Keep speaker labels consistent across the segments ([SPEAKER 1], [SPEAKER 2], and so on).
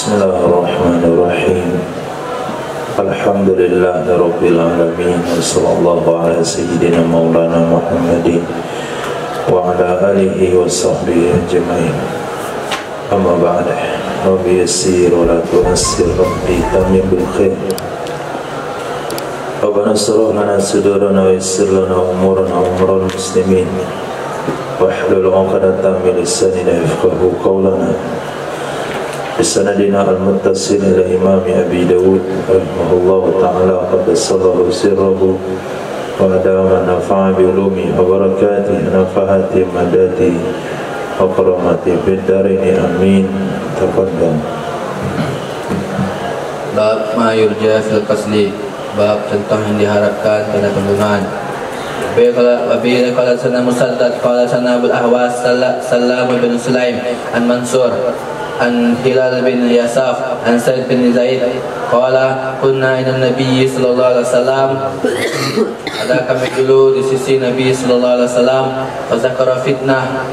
[SPEAKER 1] Bismillahirrahmanirrahim. Alhamdulillahirabbil alamin. Wassallallahu ala sayyidina maulana Muhammadin wa ala alihi wa sahbihi ajmain. Amma ba'd. Rabbi yassir wa la tu'assir, Rabbi tamim bil khair. Rabbana shrah lana sudurana wa yassir lana umurana wa umurul muslimin. Wahlul 'uqdatam min lisanina yafqahu qawlana. Bisanadina al-muttasil ila Imam Abi Dawud rahimahullahu ta'ala qaddasallahu sirrahu wa adama nafa'a bi ulumi wa barakatihi nafahati madati wa karamati fid darini amin. Tafadhal.
[SPEAKER 2] Bab ma yurja fil qasli, bab contoh yang diharapkan pada pembunuhan. Bila qala sana Musaddad qala sana Abul Ahwas Salam bin Sulaim an Mansur an Hilal bin Yasaf an Sa'id bin Zaid qala kunna ila Nabi sallallahu alaihi wasallam, ada kami dulu di sisi Nabi sallallahu alaihi wasallam, fa zakara fitnah,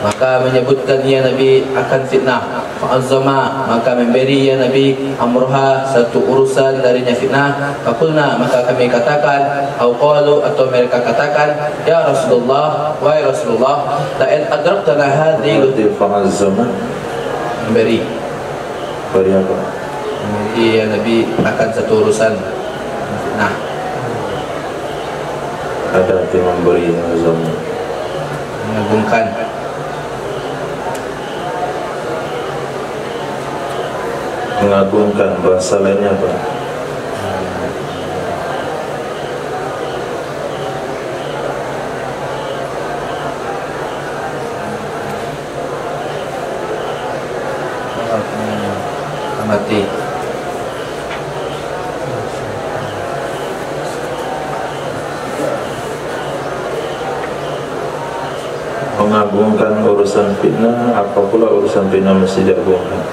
[SPEAKER 2] maka menyebutkan ya Nabi akan fitnah, fa'azzama, maka memberi ya Nabi amruha, satu urusan darinya fitnah, faqulna, maka kami katakan, au qalu, atau mereka katakan, ya Rasulullah, wahai Rasulullah, la in adraktana hadhihi,
[SPEAKER 1] fa'azzama,
[SPEAKER 2] memberi apa? Memberi ya Nabi akan satu urusan fitnah.
[SPEAKER 1] Ada arti memberi, azama,
[SPEAKER 2] mengagungkan.
[SPEAKER 1] Mengagungkan, bahasa lainnya apa?
[SPEAKER 2] Amati.
[SPEAKER 1] Mengagungkan urusan fitnah, apa pula urusan fitnah mesti diagungkan,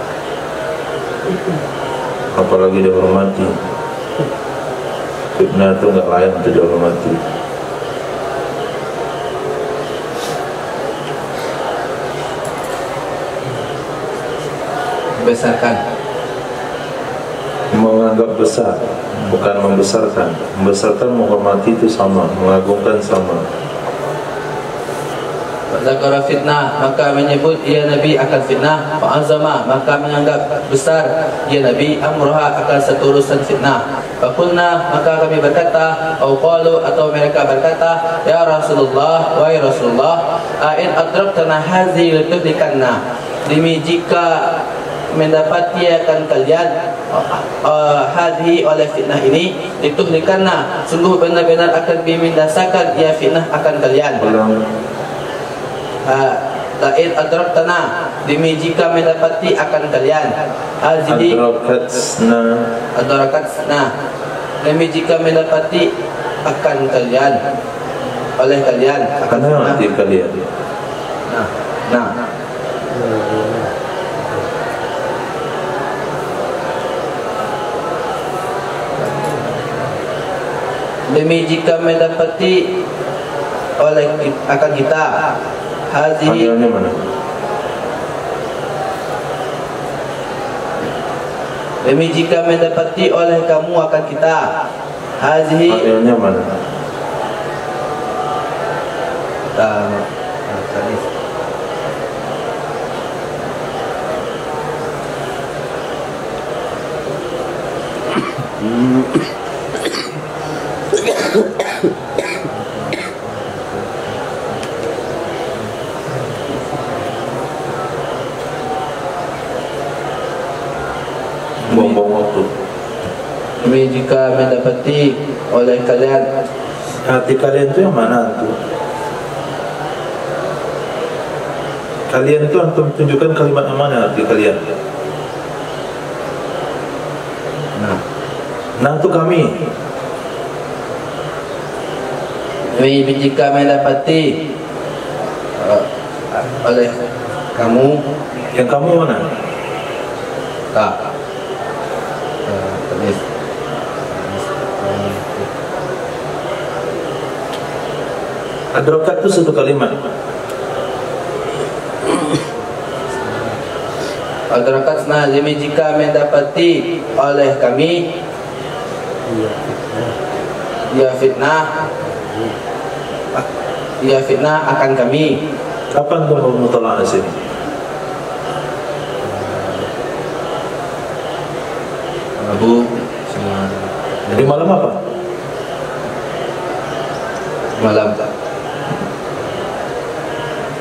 [SPEAKER 1] apalagi dihormati. Fitnah itu enggak layak untuk dihormati.
[SPEAKER 2] Membesarkan,
[SPEAKER 1] menganggap besar, bukan membesarkan. Membesarkan, menghormati itu sama, mengagungkan sama.
[SPEAKER 2] Zakara fitnah, maka menyebut ya Nabi akan fitnah, fa'azama, maka menganggap besar ya Nabi amruha, akan satu urusan fitnah. Faqulna, maka kami berkata, au qalu, atau mereka berkata, ya Rasulullah, wahai Rasulullah, in adraktana hadzi latuhlikanna, demi jika mendapati akan kalian hadhi, oleh fitnah ini, lituhlikanna, sungguh benar-benar akan membinasakan ya fitnah akan kalian. La'in adraktana, demi jika mendapati akan kalian, adrakatsna, demi jika mendapati akan kalian, oleh kalian, akan mendapati
[SPEAKER 1] kalian.
[SPEAKER 2] Nah, demi jika mendapati oleh akan kita, hadhihi, demi jika mendapati oleh kamu akan kita, hadhihi,
[SPEAKER 1] akhirnya mana? Buang-buang waktu.
[SPEAKER 2] Demi jika mendapati oleh kalian,
[SPEAKER 1] hati kalian itu yang mana tuh? Kalian itu antum tunjukkan kalimat yang mana hati kalian? Nah itu kami.
[SPEAKER 2] Demi jika mendapati oleh kamu,
[SPEAKER 1] yang kamu mana?
[SPEAKER 2] Tak.
[SPEAKER 1] Adrakat itu satu kalimat.
[SPEAKER 2] adrakatna demi jika mendapati oleh kami fitnah akan kami.
[SPEAKER 1] Kapan kamu mutalaah sini?
[SPEAKER 2] Rabu.
[SPEAKER 1] Di malam apa?
[SPEAKER 2] Malam.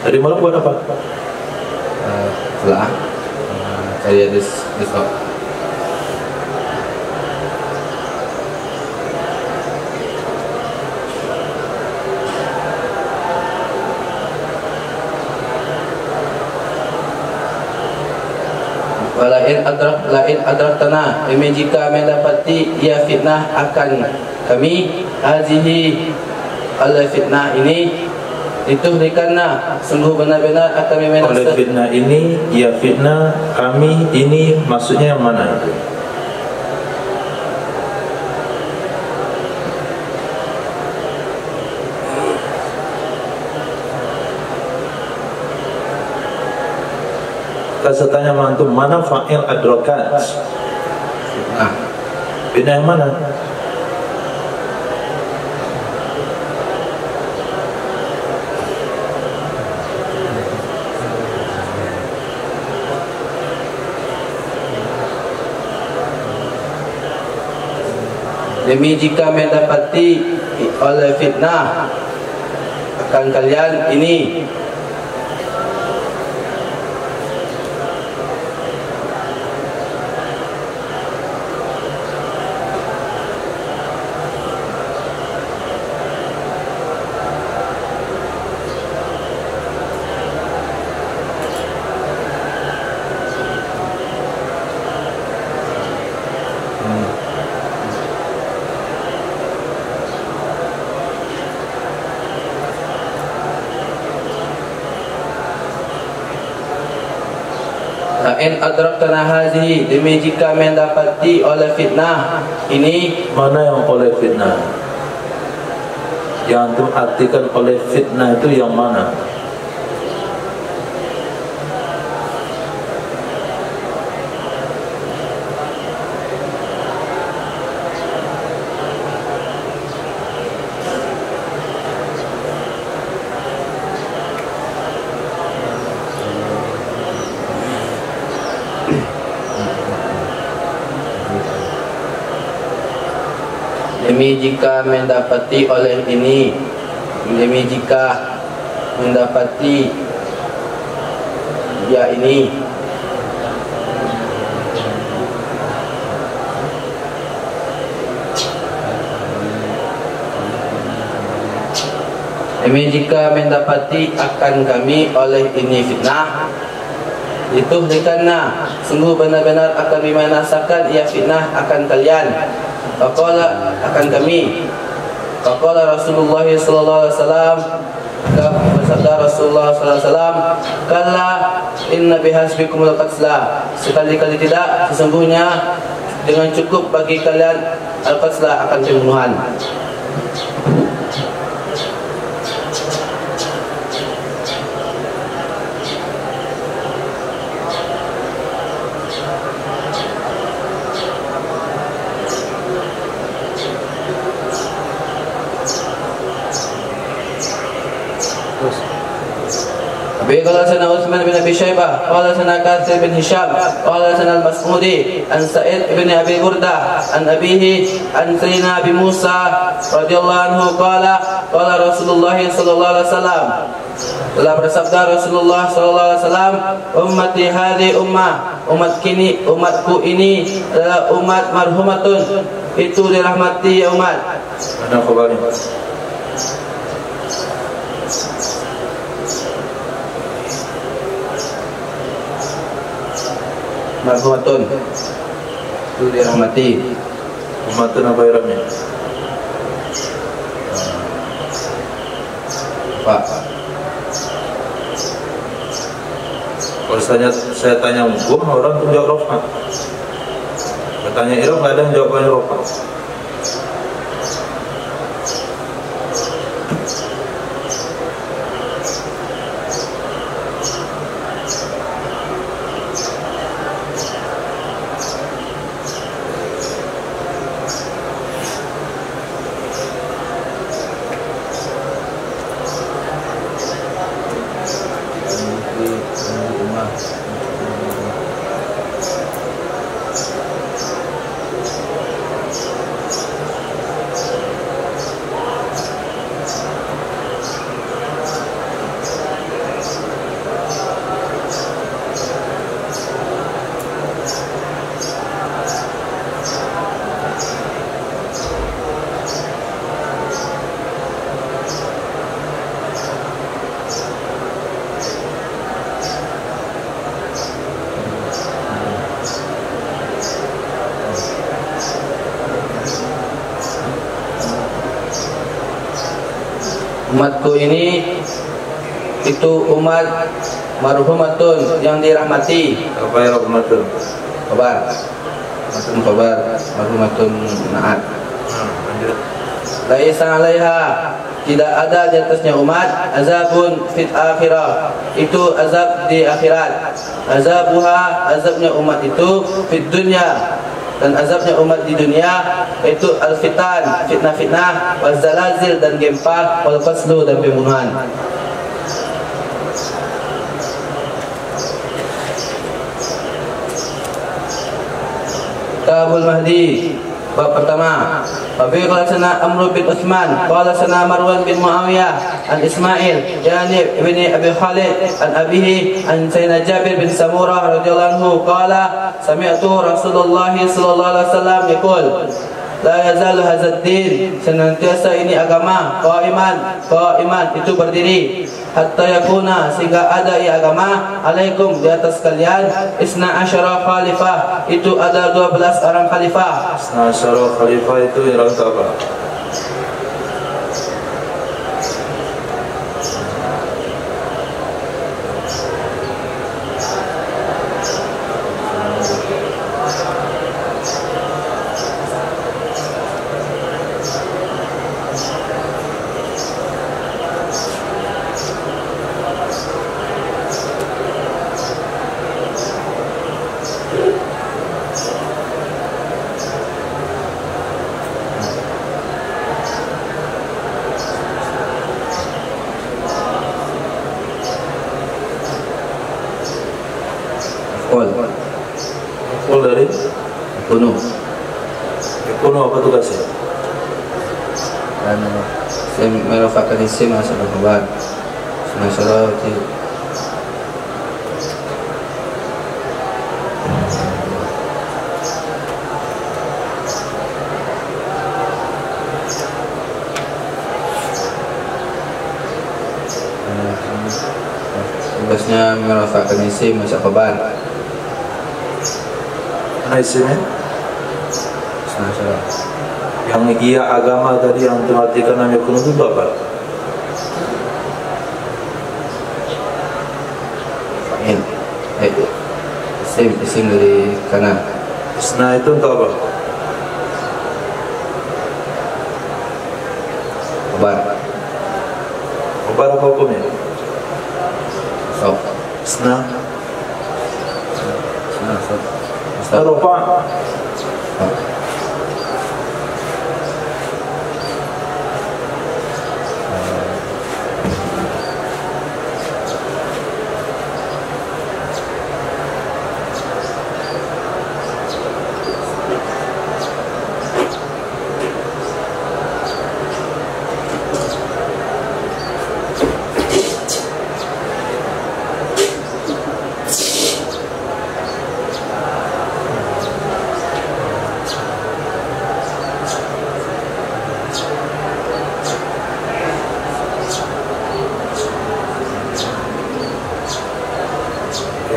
[SPEAKER 1] Tadi malam buat apa?
[SPEAKER 2] Telah. Saya besok. Lain adraktana demi jika mendapati ia fitnah akan kami hazihi oleh fitnah ini dituhrikanna sungguh benar-benar akan
[SPEAKER 1] oleh fitnah ini ia fitnah kami ini maksudnya yang mana itu? Saya tanya mantu, mana fa'il adrakat? Fitnah yang mana?
[SPEAKER 2] Demi jika mendapati oleh fitnah akan kalian ini in adraktana hazihi demi jika mendapati oleh fitnah ini.
[SPEAKER 1] Mana yang oleh fitnah? Yang antum artikan oleh fitnah itu yang mana?
[SPEAKER 2] Demi jika mendapati oleh ini, demi jika mendapati ya ini, demi jika mendapati akan kami oleh ini fitnah dituhrikanna sungguh benar-benar akan bimanasakan ia fitnah akan kalian. Faqala akan kami. Faqala Rasulullah sallallahu alaihi wasallam, bersabda Rasulullah sallallahu alaihi wasallam, kalla inna bihasbikumul qatla, sekali-kali tidak, sesungguhnya dengan cukup bagi kalian al-qatla akan pembunuhan. Qala sana Utsman bin Abi Syaibah, qala sana Katsir bin Hisham, qala sana Al-Mas'udi an Sa'id bin Abi Burdah an abihi an Sayyidina Abi Musa radhiyallahu anhu qala qala Rasulullah sallallahu alaihi wasallam, telah bersabda Rasulullah sallallahu alaihi wasallam, ummati hadhi umatku ini adalah umat marhumatun, itu dirahmati ya umat.
[SPEAKER 1] Mana khabarnya?
[SPEAKER 2] Marhumatun itu dirahmati.
[SPEAKER 1] Umatun apa irabnya?
[SPEAKER 2] Pak,
[SPEAKER 1] kalau saya tanya hukum, orang tuh jawab rofa. Bertanya irab, nggak ada yang jawabannya rofa.
[SPEAKER 2] Umatku ini itu umat marhumatun yang dirahmati.
[SPEAKER 1] Apa ya rahmatun?
[SPEAKER 2] Kabar. Marhumatun naat. Laisa 'alaiha, tidak ada di atasnya umat azabun fit akhirah, itu azab di akhirat. Azabuha, azabnya umat itu fit dunya, dan azabnya umat di dunia itu al-fitan, fitnah-fitnah, wal zalazil dan gempa, wal qaslu dan pembunuhan. Kitabul Mahdi. Bab pertama. Wabi qala sana Amr bin Utsman qala sana Marwan bin Muawiyah an Ismail yani ibni Abi Khalid an abihi an Sayyidina Jabir bin Samurah radhiyallahu anhu qala sami'tu Rasulullah sallallahu alaihi wasallam yaqul la yazalu hadzal din, senantiasa ini agama qaiman itu berdiri hatta yakuna, sehingga ada ia agama alaikum di atas kalian isna asyara khalifah, itu ada 12 orang khalifah.
[SPEAKER 1] Isna asyara khalifah itu yang apa? Kol dari
[SPEAKER 2] Kuno.
[SPEAKER 1] Kuno apa tugasnya?
[SPEAKER 2] Dan saya merafakkan isim asal kabar. Masalah itu. Tugasnya merafakkan isim asal kabar.
[SPEAKER 1] Isimnya?
[SPEAKER 2] Masalah.
[SPEAKER 1] Yang ia agama tadi yang terartikan namanya kuno itu apa?
[SPEAKER 2] Fa'il. Isim dari kanan.
[SPEAKER 1] Isna itu untuk apa?
[SPEAKER 2] Kabar.
[SPEAKER 1] Kabar apa hukumnya?
[SPEAKER 2] Sok.
[SPEAKER 1] Isna
[SPEAKER 2] Sok.
[SPEAKER 1] Tarupa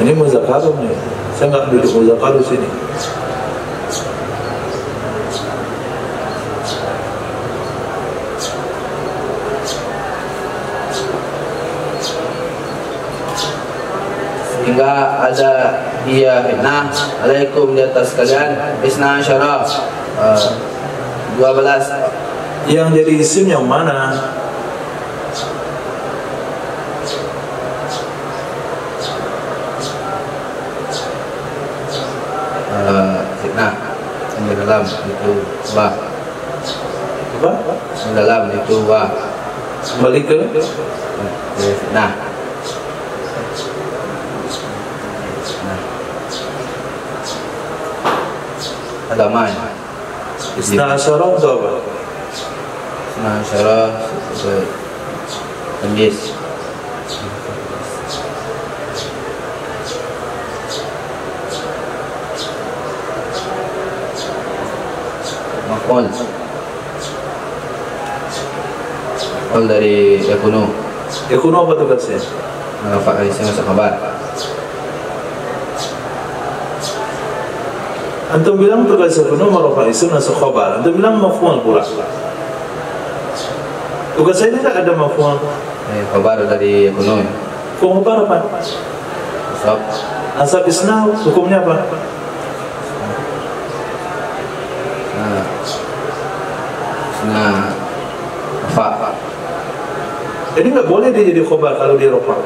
[SPEAKER 1] ini muzakaruh nih. Saya nggak duduk muzakaruh sini.
[SPEAKER 2] Hingga ada dia fitnah alaikum di atas kalian isna asyara 12.
[SPEAKER 1] Yang jadi isim yang mana?
[SPEAKER 2] Fitnah yang di dalam itu wa.
[SPEAKER 1] Apa?
[SPEAKER 2] Yang dalam itu wa.
[SPEAKER 1] Balik ke
[SPEAKER 2] Fitnah. Agama.
[SPEAKER 1] Isna asyara itu apa?
[SPEAKER 2] Isna asyara Tamyiz. Maf'ul. Maf'ul dari yakunu.
[SPEAKER 1] Yakunu apa tugasnya?
[SPEAKER 2] Merafakkan isim asal khabar.
[SPEAKER 1] Antum bilang tugas yakunu merafak isim asal khabar. Antum bilang maf'ul pula. Tugas saya tidak ada mafhum.
[SPEAKER 2] Khabar dari kuno.
[SPEAKER 1] Hukum apa Pak?
[SPEAKER 2] Nasab.
[SPEAKER 1] Nasab isnad hukumnya apa?
[SPEAKER 2] Fa.
[SPEAKER 1] Jadi nggak boleh dia jadi khabar kalau dia rafa.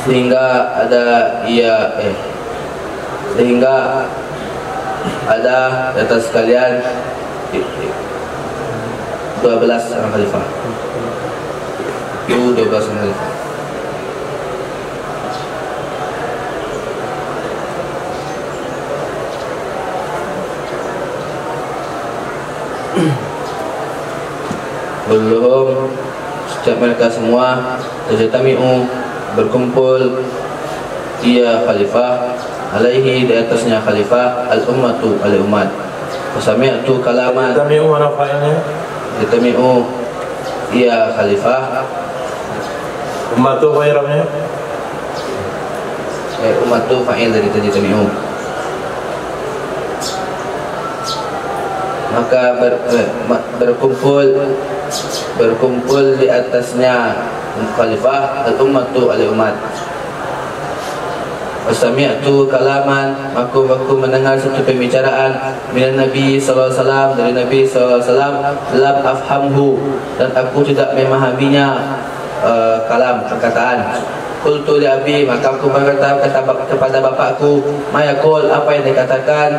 [SPEAKER 2] Sehingga ada di atas sekalian 12 orang khalifah. Itu 12 orang khalifah. Belum setiap mereka semua tajtami'u berkumpul ia khalifah alaihi di atasnya khalifah al-ummatu al-ummat wasami'tu kalaman
[SPEAKER 1] Tajtami'u mana fa'ilnya?
[SPEAKER 2] tajtami'u ia khalifah
[SPEAKER 1] Ummatu ghairahnya?
[SPEAKER 2] ummatu fa'il dari tajtami'u maka berkumpul di atasnya khalifah al-ummatu al-ummat. Wasami'tu kalaman, aku mendengar satu pembicaraan minan Nabi sallallahu alaihi wasallam, dari Nabi sallallahu alaihi wasallam, lam afhamhu, dan aku tidak memahaminya, kalam perkataan. Qultu li abi, maka aku berkata kepada bapakku, ma yaqul, apa yang dikatakan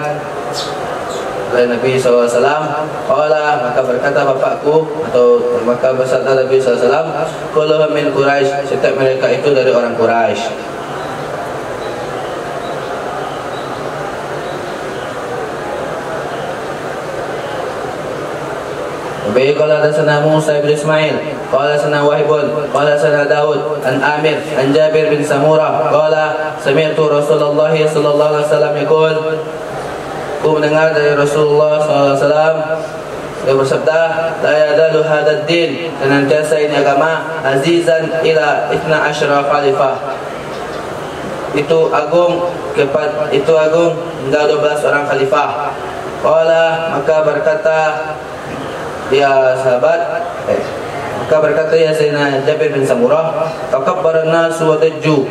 [SPEAKER 2] oleh Nabi SAW. Qala, maka berkata bapakku, atau maka bersabda Nabi SAW, kulluhum min Quraisy, setiap mereka itu dari orang Quraisy. Baik, qala hadatsana Musa bin Ismail, qala hadatsana Wahibun, qala hadatsana Daud an Amir an Jabir bin Samurah, qala sami'tu Rasulullah sallallahu alaihi wasallam yaqul, aku mendengar dari Rasulullah SAW dia bersabda, la yadalu hadad din, senantiasa ini agama azizan ila 12 khalifah, itu agung hingga 12 orang khalifah. Qala, maka berkata ya sahabat, maka berkata ya Sayyidina Jabir bin Samurah, takabbaran nasu wa dajju,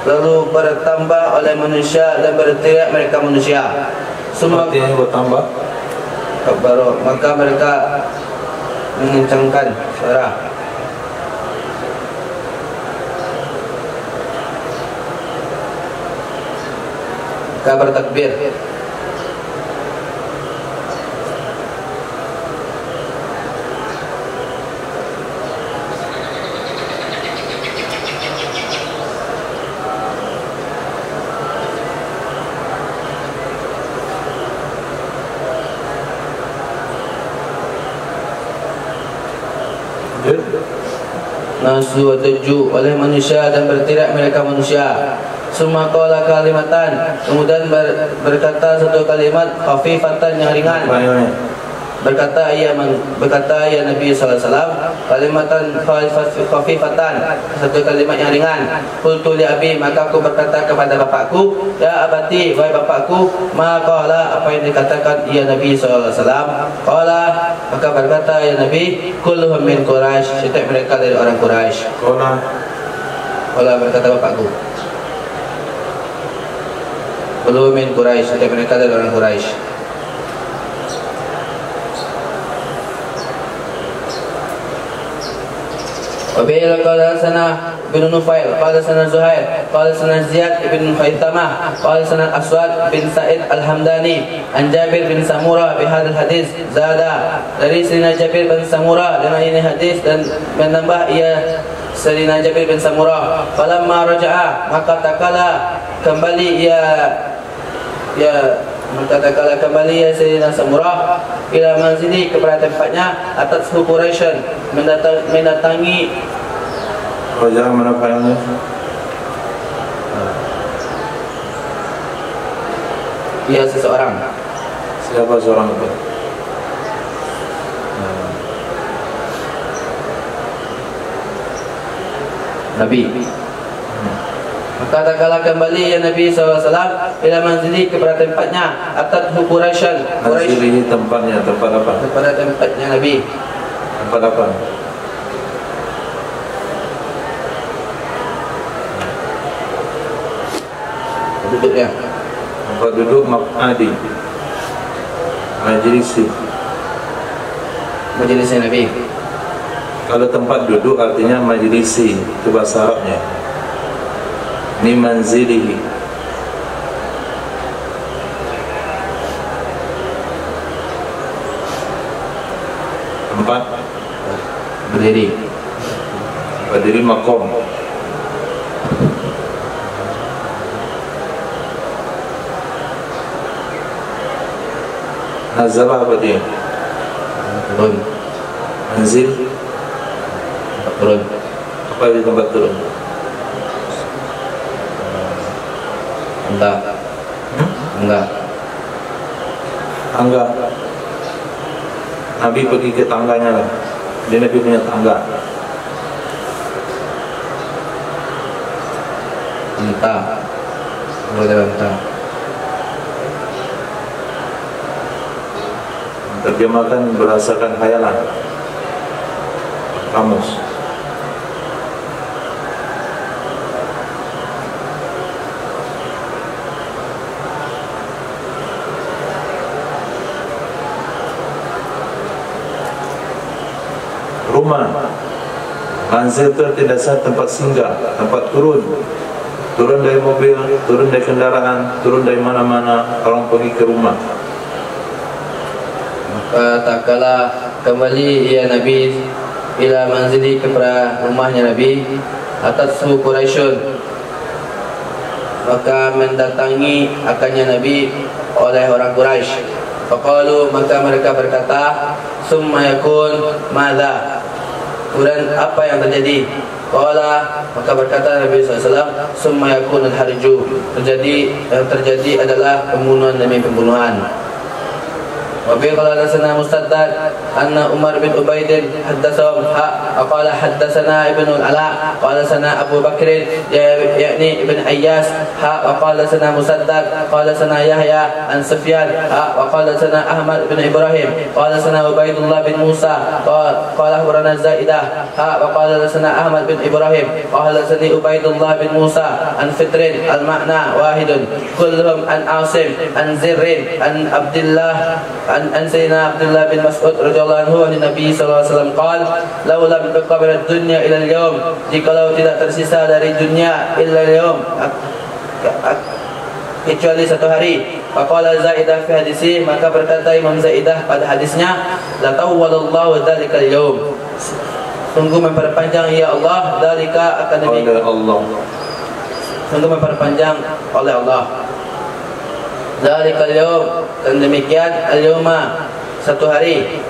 [SPEAKER 2] lalu bertambah oleh manusia dan berteriak mereka manusia. Semua
[SPEAKER 1] bertambah.
[SPEAKER 2] Baru maka mereka mengencangkan suara. Mereka bertakbir. Nasu watuju oleh manusia dan berteriak mereka manusia. Semua qala kalimatan, kemudian berkata satu kalimat khafifatan yang ringan. Berkata ya Nabi sallallahu alaihi wasallam, kalimatan khafifatan, satu kalimat yang ringan. Qultu li abi, maka aku berkata kepada bapakku, ya abati, wahai bapakku, ma qala, apa yang dikatakan ya Nabi sallallahu alaihi wasallam. Qala, maka berkata ya Nabi, kulluhum min Quraisy, setiap mereka dari orang Quraisy. Qala berkata bapakku. Kullu min Quraisy, setiap mereka dari orang Quraisy. وبه قال سنة بن نفيل قال سنة زهير قال سنة زياد بن خيثمة قال سنة أسود بن سعيد الحمداني عن جابر بن سمورة بهذا الحديث زاد dari Sayyidina Jabir bin Samurah dengan ini hadis dan menambah ia Sayyidina Jabir bin Samurah falamma raja'a maka takala kembali ya Sayyidina Samurah ila manzili kepada tempatnya atas Quraisy mendatangi
[SPEAKER 1] Raja mana fa'ilnya?
[SPEAKER 2] Ia seseorang.
[SPEAKER 1] Siapa seorang itu?
[SPEAKER 2] Nabi. Maka tatkala kembali ya Nabi SAW ila manzili kepada tempatnya atat Quraisy.
[SPEAKER 1] Manzili tempatnya, tempat apa?
[SPEAKER 2] Kepada tempatnya Nabi.
[SPEAKER 1] Tempat apa?
[SPEAKER 2] Duduknya.
[SPEAKER 1] Tempat duduk maq'adi. Majlisnya
[SPEAKER 2] Nabi.
[SPEAKER 1] Kalau tempat duduk artinya majlisi, itu bahasa Arabnya. Ni manzilihi. Tempat
[SPEAKER 2] berdiri.
[SPEAKER 1] Berdiri maqam. Nazalah apa dia?
[SPEAKER 2] Turun.
[SPEAKER 1] Manzil
[SPEAKER 2] turun.
[SPEAKER 1] Apa di tempat turun?
[SPEAKER 2] Enggak.
[SPEAKER 1] Tangga. Nabi pergi ke tangganya lah. Dia Nabi punya tangga.
[SPEAKER 2] Entah. Boleh entah.
[SPEAKER 1] Terjemahkan berdasarkan khayalan. Kamus. Rumah. Manzil itu tidak sah tempat singgah, tempat turun. Turun dari mobil, turun dari kendaraan, turun dari mana-mana, orang pergi ke rumah.
[SPEAKER 2] Tatkala kembali ya Nabi ila manzili kepada rumahnya Nabi atas suku Quraisy, maka mendatangi akannya Nabi oleh orang Quraisy. Faqalu, maka mereka berkata, summa yakun madza, kemudian apa yang terjadi? Qala, maka berkata Nabi SAW, summa yakun al-harju, yang terjadi adalah pembunuhan demi pembunuhan. وبه قال حدثنا مسدد أن عمر بن عبيد حدثهم قال حدثنا ابن العلاء قال سنا أبو بكر يعني ابن أياس وقال سنا مسدد قال سنا يحيى عن سفيان وقال سنا أحمد بن إبراهيم قال سنا عبيد الله بن موسى قال أخبرنا زائدة وقال سنا أحمد بن إبراهيم قال سنا عبيد الله بن موسى عن فطر المعنى واحد كلهم عن عاصم عن زر عن عبد الله عن سيدنا عبد الله بن مسعود رضي الله عنه عن Nabi SAW قال لو لم تبقى من الدنيا إلى اليوم, jikalau tidak tersisa dari dunia illa al-yawm, kecuali satu hari. Faqala Zaidah fi hadisi, maka berkata Imam Zaidah pada hadisnya, la tawwalallahu dzalikal yawm, sungguh memperpanjang ya Allah dzalika akan demikian Allah, sungguh memperpanjang oleh Allah dzalikal yawm, dan demikian al-yawma, satu hari.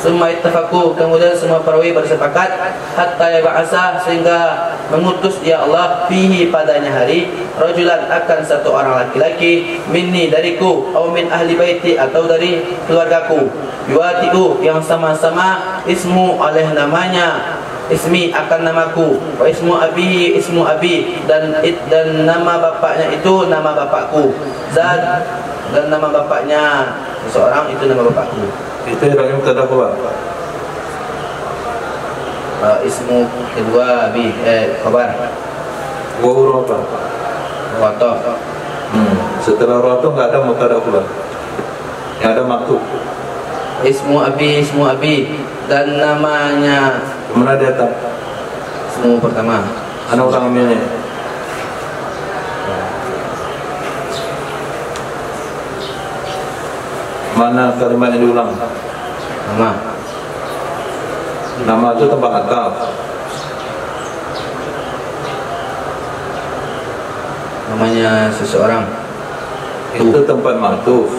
[SPEAKER 2] Summa ittafaqu, kemudian semua perawi bersepakat, hatta yab'asa, sehingga mengutus ya Allah fihi, padanya hari, rajulan, akan satu orang laki-laki, minni, dariku, atau min ahli baiti, atau dari keluargaku, yuati'u, yang sama-sama, ismu, oleh namanya, ismi, akan namaku, wa ismu abihi, ismu abi, dan nama bapaknya itu nama bapakku, zad, dan nama bapaknya seseorang itu nama bapakku.
[SPEAKER 1] Itu yang mubtada khabar.
[SPEAKER 2] Ismu kedua abi khabar.
[SPEAKER 1] Wa huruf apa?
[SPEAKER 2] Watof.
[SPEAKER 1] Setelah roh itu nggak ada mubtada pula. Yang ada maktub.
[SPEAKER 2] Ismu abi dan namanya.
[SPEAKER 1] Mana dia tak?
[SPEAKER 2] Ismu pertama.
[SPEAKER 1] Anak orang ambilnya. Mana kalimat yang diulang?
[SPEAKER 2] Nama.
[SPEAKER 1] Nama itu tempat ataf.
[SPEAKER 2] Namanya seseorang.
[SPEAKER 1] Itu tempat maktuf.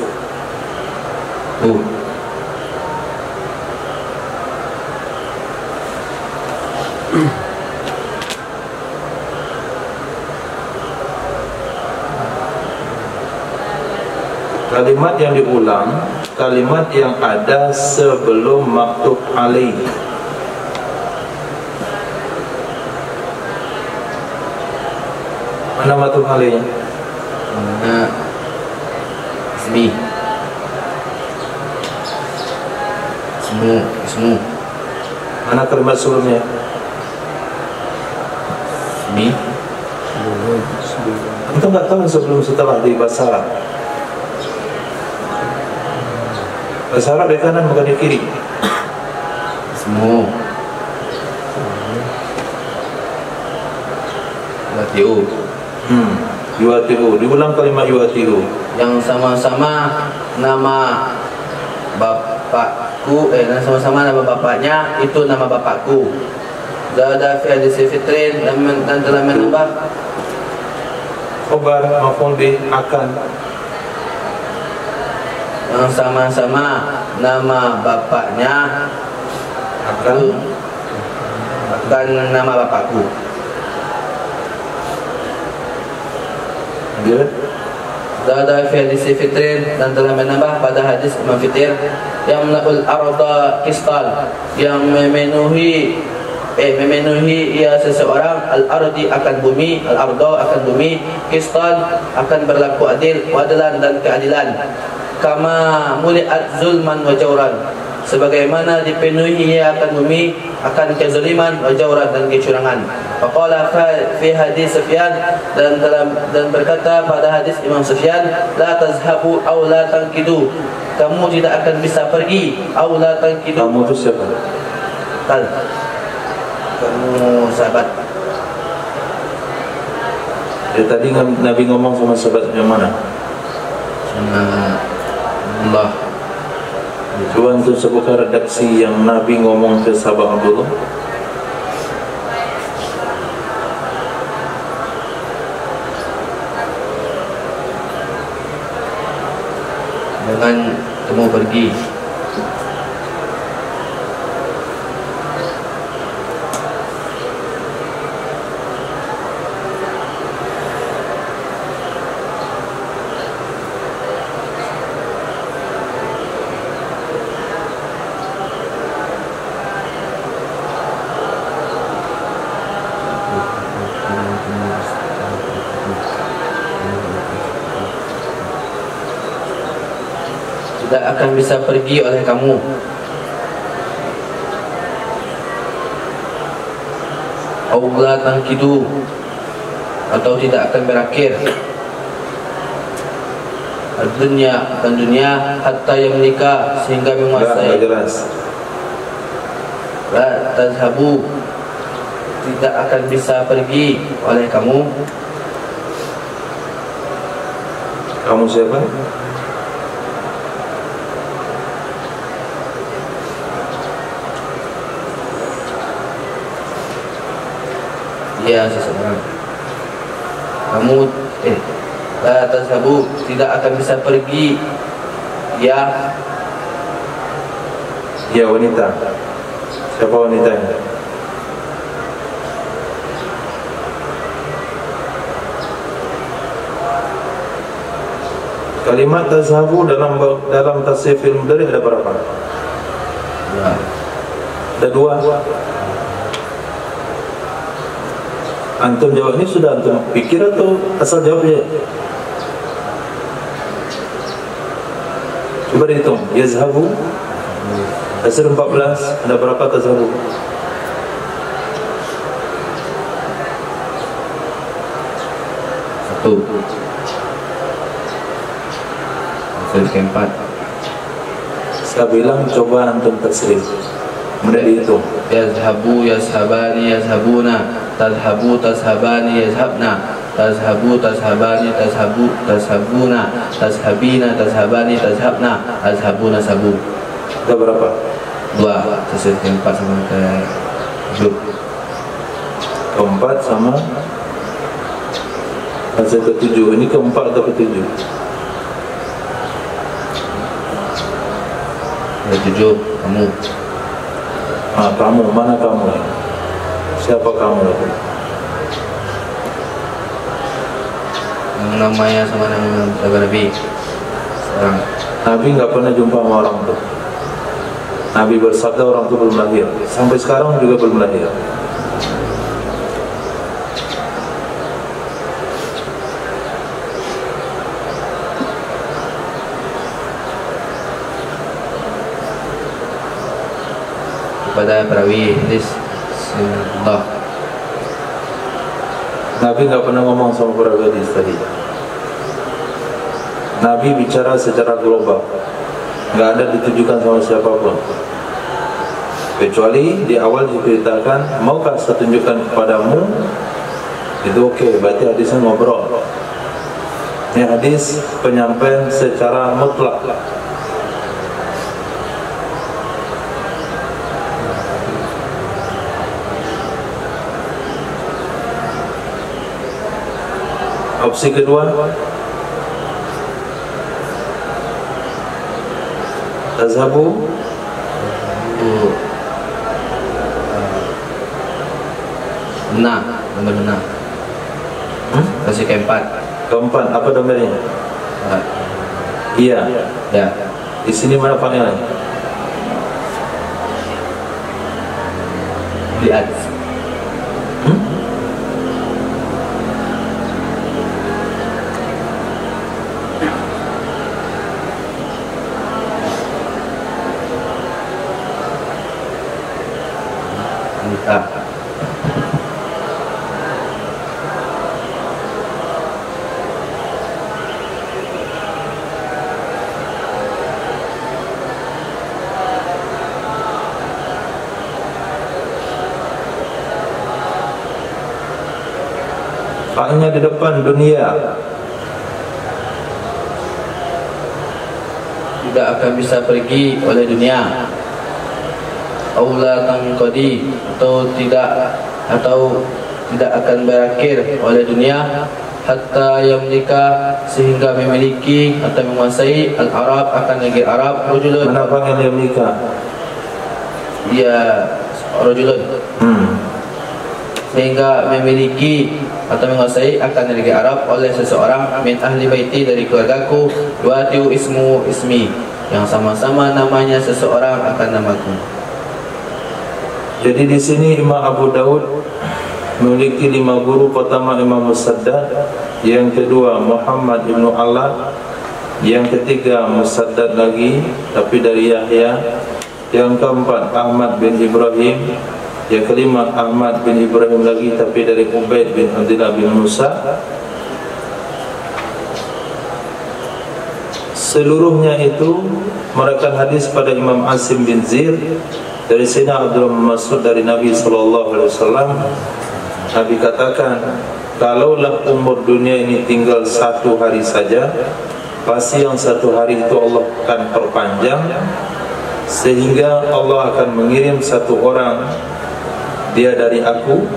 [SPEAKER 1] Kalimat yang diulang, kalimat yang ada sebelum maktub alaih. Mana maktub alaihnya?
[SPEAKER 2] Ismu.
[SPEAKER 1] Mana kalimat sebelumnya?
[SPEAKER 2] Ismi.
[SPEAKER 1] Kita nggak tahu sebelum setelah di bahasa Arab. Bahasa Arab di kanan bukan di kiri.
[SPEAKER 2] Ismu. Yuatiu.
[SPEAKER 1] Yuatiu. Diulang kalimat yuatiu.
[SPEAKER 2] Yang sama-sama nama bapakku, dan sama-sama nama bapaknya itu nama bapakku. Zada fi hadis fitrin dan telah menambah
[SPEAKER 1] Khobar maf'ul bih akan.
[SPEAKER 2] yang sama-sama nama bapaknya
[SPEAKER 1] Akan
[SPEAKER 2] nama bapakku.
[SPEAKER 1] dia
[SPEAKER 2] Zada fi hadis fitrin dan telah menambah pada hadis Imam Fitir yang melaul arda kistal, yang memenuhi ia seseorang al-ardi akan bumi, al-arda akan bumi, kistan akan berlaku adil, wadalan dan keadilan, kama muliat zulman wa jawran, sebagaimana dipenuhi ia akan bumi akan kezaliman wa jawran dan kecurangan. Faqala fi hadis Sufyan dan berkata pada hadis Imam Sufyan, la tazhabu aw la tankidu, kamu tidak akan bisa pergi, aw la tankidu.
[SPEAKER 1] kamu itu siapa?
[SPEAKER 2] Kamu sahabat.
[SPEAKER 1] Tadi Nabi ngomong sama sahabat yang mana?
[SPEAKER 2] Sama Allah.
[SPEAKER 1] Coba untuk sebutkan redaksi yang Nabi ngomong ke sahabat Abdullah.
[SPEAKER 2] Dengan kamu pergi. Tidak akan bisa pergi oleh kamu. Allah tangkidu, atau tidak akan berakhir. Dunia akan dunia hatta yang menikah sehingga menguasai.
[SPEAKER 1] Jelas.
[SPEAKER 2] La tazhabu, tidak akan bisa pergi oleh kamu.
[SPEAKER 1] Kamu siapa?
[SPEAKER 2] Dia seseorang. Kamu la tazhabu, tidak akan bisa pergi. Ya,
[SPEAKER 1] Ya wanita. Siapa wanitanya? Kalimat tazhabu dalam tafsir film dari ada berapa?
[SPEAKER 2] ya.
[SPEAKER 1] Ada dua. Antum jawab ini sudah antum pikir atau asal jawab ya? Coba dihitung. Yazhabu Tafsir 14 ada berapa tazhabu?
[SPEAKER 2] Satu. Tasrif keempat.
[SPEAKER 1] Saya bilang coba antum tasrif. Kemudian dihitung.
[SPEAKER 2] Yazhabu yazhabani yazhabuna, tazhabu tazhabani yazhabna, tazhabu tazhabani tazhabu tazhabuna, tazhabina tazhabani tazhabna, azhabuna sabu.
[SPEAKER 1] Ada berapa?
[SPEAKER 2] 2. Tasrif keempat sama ke-7.
[SPEAKER 1] Keempat sama tasrif ke-7. Ini keempat atau ke-7?
[SPEAKER 2] Ke-7 kamu.
[SPEAKER 1] Kamu, mana kamu? Siapa kamu itu?
[SPEAKER 2] Yang namanya sama nama Nabi. Seorang.
[SPEAKER 1] Nabi nggak pernah jumpa sama orang tuh. Nabi bersabda orang itu belum lahir. Sampai sekarang juga belum lahir.
[SPEAKER 2] Kepada perawi hadis Sunnah.
[SPEAKER 1] Nabi nggak pernah ngomong sama perawi hadis tadi. Nabi bicara secara global, nggak ada ditujukan sama siapapun. Kecuali di awal diceritakan, maukah saya tunjukkan kepadamu? Itu oke, berarti hadisnya ngobrol. Ini hadis penyampaian secara mutlak. Opsi kedua, tazhabu
[SPEAKER 2] Benar, benar. Kasih keempat.
[SPEAKER 1] Keempat, apa domainnya? Iya.
[SPEAKER 2] Ya.
[SPEAKER 1] Di sini mana panelnya?
[SPEAKER 2] Lihat.
[SPEAKER 1] Faknya di depan dunia.
[SPEAKER 2] Tidak akan bisa pergi oleh dunia. Aula tangqadi, atau tidak akan berakhir oleh dunia, hatta yamlika, sehingga memiliki atau menguasai al-Arab, akan negeri Arab, rajulun.
[SPEAKER 1] Mana panggil yamlika?
[SPEAKER 2] Dia rajulun. Sehingga memiliki atau menguasai akan negeri Arab oleh seseorang min ahli baiti, dari keluargaku, watiu ismu ismi, yang sama-sama namanya seseorang akan namaku.
[SPEAKER 1] Jadi di sini Imam Abu Daud memiliki 5 guru. Pertama Imam Musaddad, yang kedua Muhammad ibnu Allah, yang ketiga Musaddad lagi tapi dari Yahya, yang keempat Ahmad bin Ibrahim, yang kelima Ahmad bin Ibrahim lagi tapi dari Ubaid bin Abdullah bin Musa. Seluruhnya itu merupakan hadis pada Imam Asim bin Zir dari Sayyidina Abdullah bin Mas'ud dari Nabi SAW. Nabi katakan, kalaulah umur dunia ini tinggal 1 hari saja, pasti yang 1 hari itu Allah akan perpanjang, sehingga Allah akan mengirim 1 orang, dia dari aku,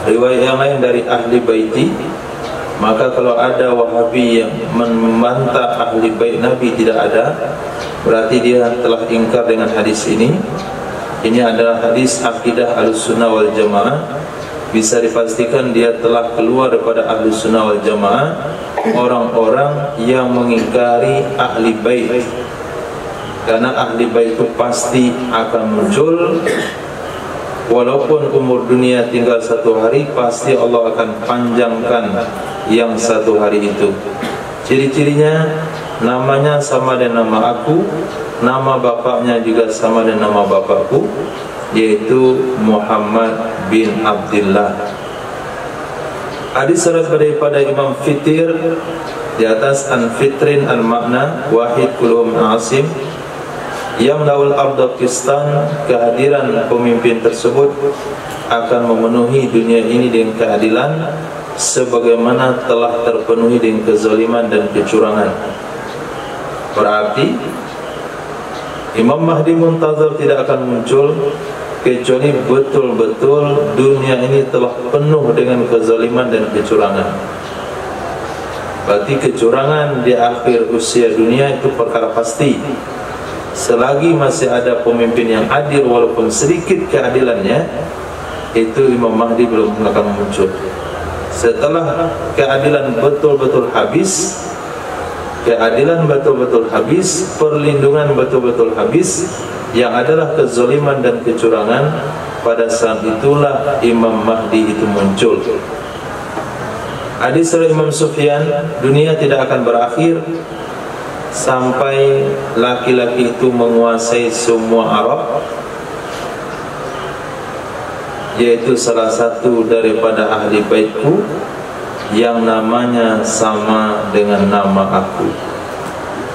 [SPEAKER 1] riwayat yang lain dari ahli baiti. Maka kalau ada Wahabi yang membantah ahli bait Nabi, tidak ada, berarti dia telah ingkar dengan hadis ini. Ini adalah hadis akidah Ahlussunnah wal Jamaah. Bisa dipastikan dia telah keluar daripada Ahlussunnah wal Jamaah, orang-orang yang mengingkari ahli bait. Karena ahli bait itu pasti akan muncul. Walaupun umur dunia tinggal 1 hari, pasti Allah akan panjangkan yang 1 hari itu. Ciri-cirinya, namanya sama dengan nama aku, nama bapaknya juga sama dengan nama bapakku, yaitu Muhammad bin Abdullah. Hadis daripada Imam Fitir di atas An-Fitrin al-makna wahid kulhum asim yang lawal ardokistan, kehadiran pemimpin tersebut akan memenuhi dunia ini dengan keadilan sebagaimana telah terpenuhi dengan kezaliman dan kecurangan. Berarti Imam Mahdi Muntazir tidak akan muncul kecuali betul-betul dunia ini telah penuh dengan kezaliman dan kecurangan. Berarti kecurangan di akhir usia dunia itu perkara pasti. Selagi masih ada pemimpin yang adil walaupun sedikit keadilannya, itu Imam Mahdi belum akan muncul. Setelah keadilan betul-betul habis, perlindungan betul-betul habis, yang adalah kezaliman dan kecurangan, pada saat itulah Imam Mahdi itu muncul. Hadis dari Imam Sufyan, dunia tidak akan berakhir sampai laki-laki itu menguasai semua Arab, yaitu salah satu daripada ahli baitku yang namanya sama dengan nama aku.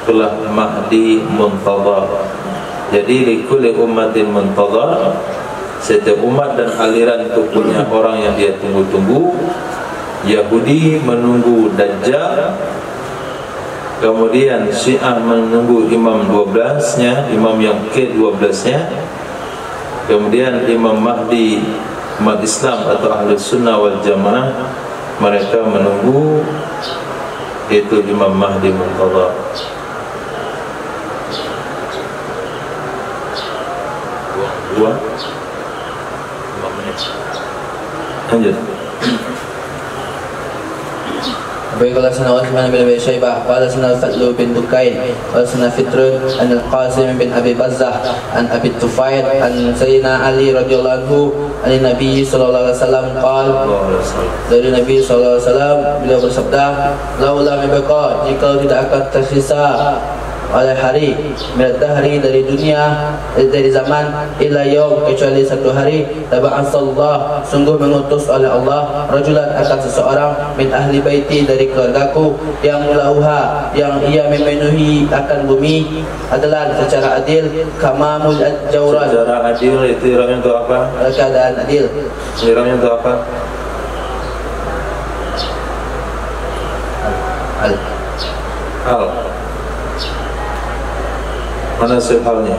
[SPEAKER 1] Itulah Mahdi Muntazir. Jadi likulli ummatin muntazir, setiap umat dan aliran itu punya orang yang dia tunggu-tunggu. Yahudi menunggu Dajjal, kemudian Syiah menunggu Imam 12-nya, Imam yang ke-12-nya, kemudian Imam Mahdi umat Islam atau Ahlus Sunnah wal Jamaah, mereka menunggu itu Imam Mahdi Muntazir. Dua 5 menit. Lanjut.
[SPEAKER 2] Baik, qala sana Utsman bin Abi Syaibah, qala sana Fadlu bin Dukain, qala sana Fitrun an Al-Qasim bin Abi Bazzah an Abi Tufail an Sayyidina Ali radhiyallahu anhu an Nabi sallallahu alaihi wasallam qala, dari Nabi sallallahu alaihi wasallam beliau bersabda, laula mibqa, jika tidak akan tersisa oleh hari dari dari dunia, dari zaman, illa yaum, kecuali satu hari, taba'asallah, sungguh mengutus oleh Allah, rajulan, akan seseorang, min ahli baiti, dari keluargaku, yang lauha, yang ia memenuhi akan bumi adalah secara adil, kamamul jawran.
[SPEAKER 1] Secara adil itu irangnya untuk apa?
[SPEAKER 2] Keadaan adil.
[SPEAKER 1] Irangnya untuk apa? Al. Mana halnya?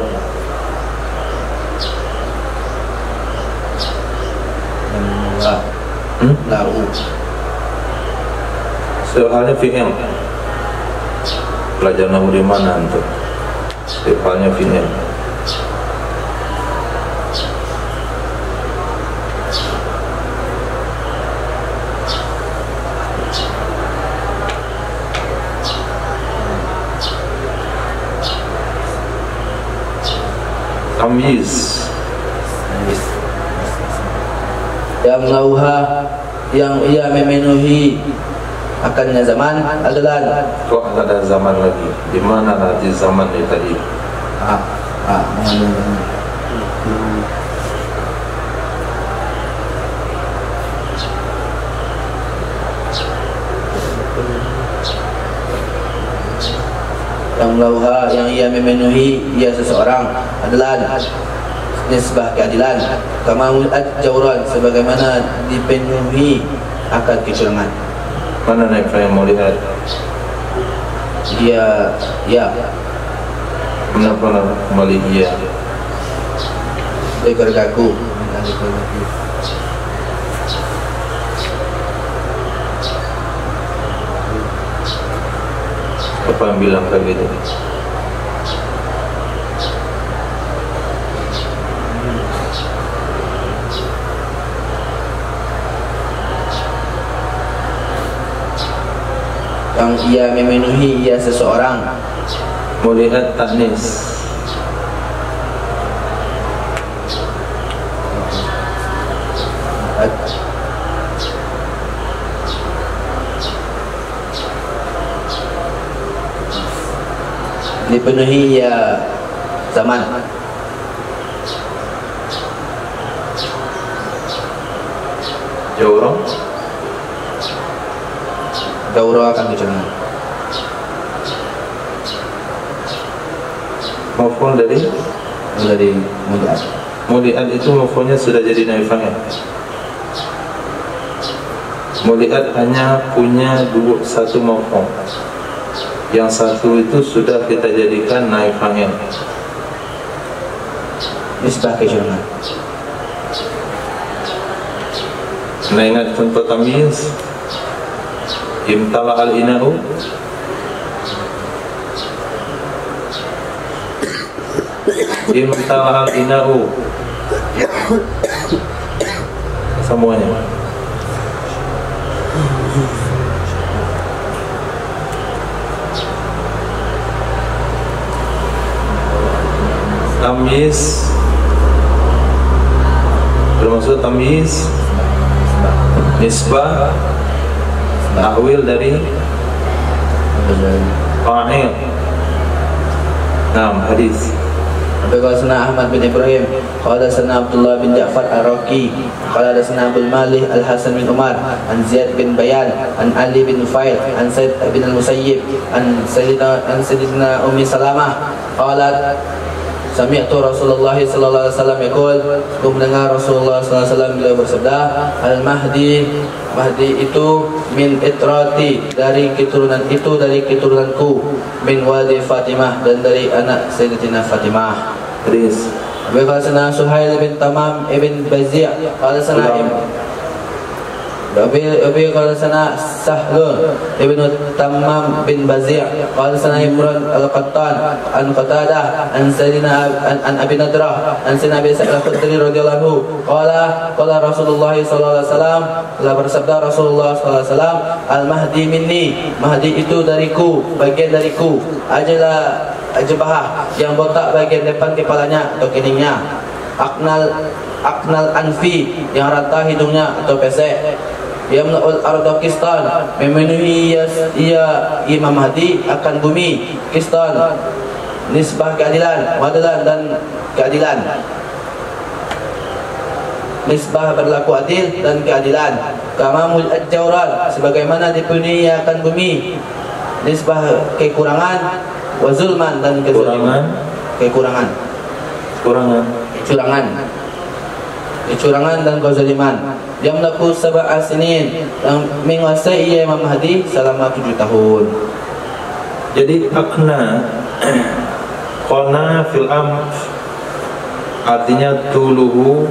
[SPEAKER 2] Lahu.
[SPEAKER 1] Halnya fi'il. Pelajaran nahu di mana untuk? Halnya fi'il. Tamyiz.
[SPEAKER 2] Yang lauha, yang ia memenuhi akannya zaman adalah.
[SPEAKER 1] Kok ada zaman lagi? Di mana nanti zaman itu tadi?
[SPEAKER 2] Yang lauha, yang ia memenuhi ia seseorang adalah nisbah keadilan, kamamul jawran, sebagaimana dipenuhi akan kecurangan.
[SPEAKER 1] Mana naik yang mau lihat?
[SPEAKER 2] Dia, ya.
[SPEAKER 1] Kenapa kembali iya?
[SPEAKER 2] Dari keluargaku.
[SPEAKER 1] Apa yang bilang kayak gitu?
[SPEAKER 2] Yang ia memenuhi ia seseorang.
[SPEAKER 1] Melihat taknis.
[SPEAKER 2] Dipenuhi ya zaman.
[SPEAKER 1] Jawrong.
[SPEAKER 2] Jawrong akan kecurangan.
[SPEAKER 1] Maf'ul dari
[SPEAKER 2] muliat.
[SPEAKER 1] muliat itu maf'ulnya sudah jadi naib fa'il. Muliat hanya punya satu maf'ul. Yang satu itu sudah kita jadikan naib fa'il.
[SPEAKER 2] Nisbah kecurangan.
[SPEAKER 1] Nah, ingat contoh tamyiz. Imtala al-ina'u, imtala al-ina'u, semuanya. Tamyiz bermaksud tamyiz nisbah tahwil dari fa'il. Nah, hadis.
[SPEAKER 2] Qala sana Ahmad bin Ibrahim, qala sana Abdullah bin Ja'far Ar-Raqi, qala sana Abdul Malih Al-Hasan bin Umar, an Ziyad bin Bayan, an Ali bin Nufail, an Said bin Al-Musayyib, an Sayyidina Ummi Salamah, qalat sami'tu Rasulullah sallallahu alaihi wasallam yaqul, aku mendengar Rasulullah sallallahu alaihi wasallam beliau bersabda, Al-Mahdi, Mahdi itu min itrati, dari keturunanku, min waldi Fatimah, dan dari anak Sayyidatina Fatimah.
[SPEAKER 1] Hadis.
[SPEAKER 2] Qala sana Suhail bin Tamam ibn Bazi', qala sana qala sana Sahlun ibn Tamam bin Bazi', qala sana Imran al-Qattan an Qatadah an Sayyidina an Abi Nadrah an Sayyidina Abi Sa'id al-Khudri radhiyallahu qala Rasulullah sallallahu alaihi wasallam, telah bersabda Rasulullah sallallahu alaihi wasallam, Al-Mahdi minni, Mahdi itu dariku, bagian dariku, ajbahah, yang botak bagian depan kepalanya atau keningnya, aknal anfi, yang rata hidungnya atau pesek, yamna'ul arda Kistan, memenuhi ia Imam Mahdi akan bumi Kistan, nisbah keadilan, wadalan dan keadilan, nisbah berlaku adil dan keadilan, kamamul al-jawran, sebagaimana dipenuhi akan bumi nisbah kekurangan, wa zulman dan kezaliman, kecurangan dan kezaliman. Yamlaku sab'a sinin, yang menguasai ia Imam Mahdi selama 7 tahun.
[SPEAKER 1] Jadi akna qana fil amf artinya tuluhu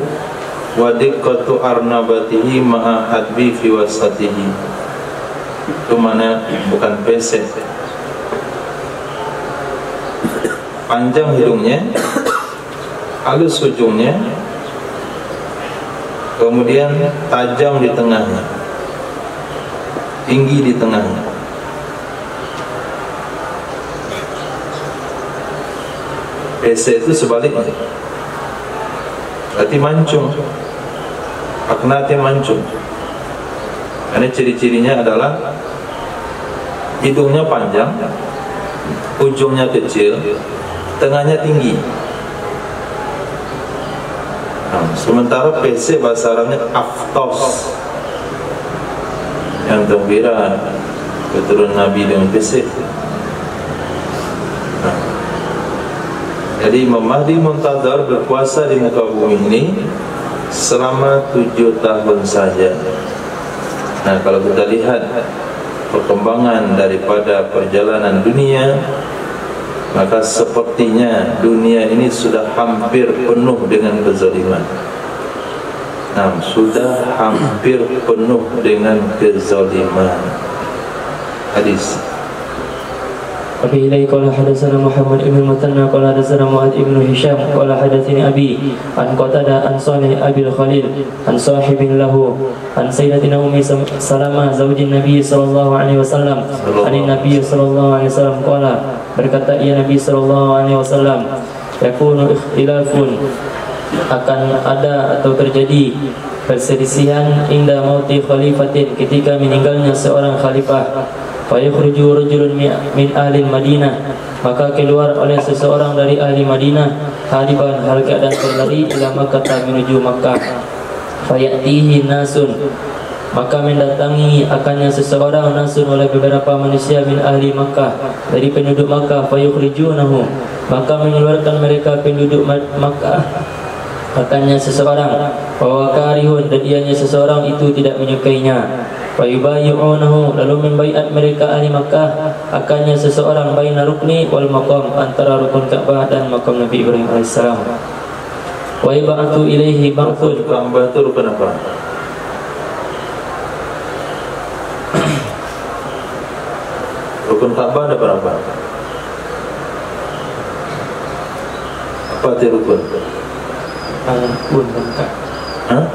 [SPEAKER 1] wa diqqatu arnabatihi ma'a hadbi fi wasatihi. Itu mana bukan pesek. Panjang hidungnya, halus ujungnya, kemudian tajam di tengahnya, tinggi di tengahnya. Pesek itu sebaliknya, berarti mancung. Aknatnya mancung. Karena ciri-cirinya adalah hidungnya panjang, ujungnya kecil, tengahnya tinggi. Nah, sementara PC bahasa Arabnya aftos, yang gembira keturunan Nabi dengan PC. Nah, jadi Imam Mahdi Muntazar berkuasa di muka bumi ini selama 7 tahun saja. Nah, kalau kita lihat perkembangan daripada perjalanan dunia, maka sepertinya dunia ini sudah hampir penuh dengan kezaliman. Nah, sudah hampir penuh dengan kezaliman. Hadis.
[SPEAKER 3] Abi ilai qala hadatsana Muhammad ibn Mutanna qala hadatsana Mu'adz ibn Hisham qala hadatsani abi an Qatadah an Salih Abi Khalil an sahibin lahu an Sayyidatina Ummi Salamah zaujin Nabi sallallahu alaihi wasallam an Nabi sallallahu alaihi wasallam qala, berkata ia Nabi sallallahu alaihi wasallam, yakunu ikhtilafun, akan ada atau terjadi perselisihan inda mauti khalifatin, ketika meninggalnya seorang khalifah. Fayukhruju rajulun min ahli Madinah, maka keluar oleh seseorang dari ahli Madinah, hariban, hal keadaan berlari, ila Makkah, menuju Makkah. Fayatihi nasun, maka mendatangi akannya seseorang, nasun, oleh beberapa manusia min ahli Makkah, dari penduduk Makkah. Fayukhrijunahu, maka mengeluarkan mereka penduduk Makkah. Katanya seseorang, bahwa karihun, dan ianya seseorang itu tidak menyukainya. Wa yubayyu'unahu, lalu membaiat mereka ahli Makkah akannya seseorang baina rukni wal maqam, antara rukun Ka'bah dan makam Nabi Ibrahim alaihissalam. Wa yab'atu ilaihi ba'thun.
[SPEAKER 1] Ka'bah itu rukun apa? Rukun Ka'bah ada berapa? Apa arti rukun?
[SPEAKER 3] Rukun lengkap.
[SPEAKER 1] Hah?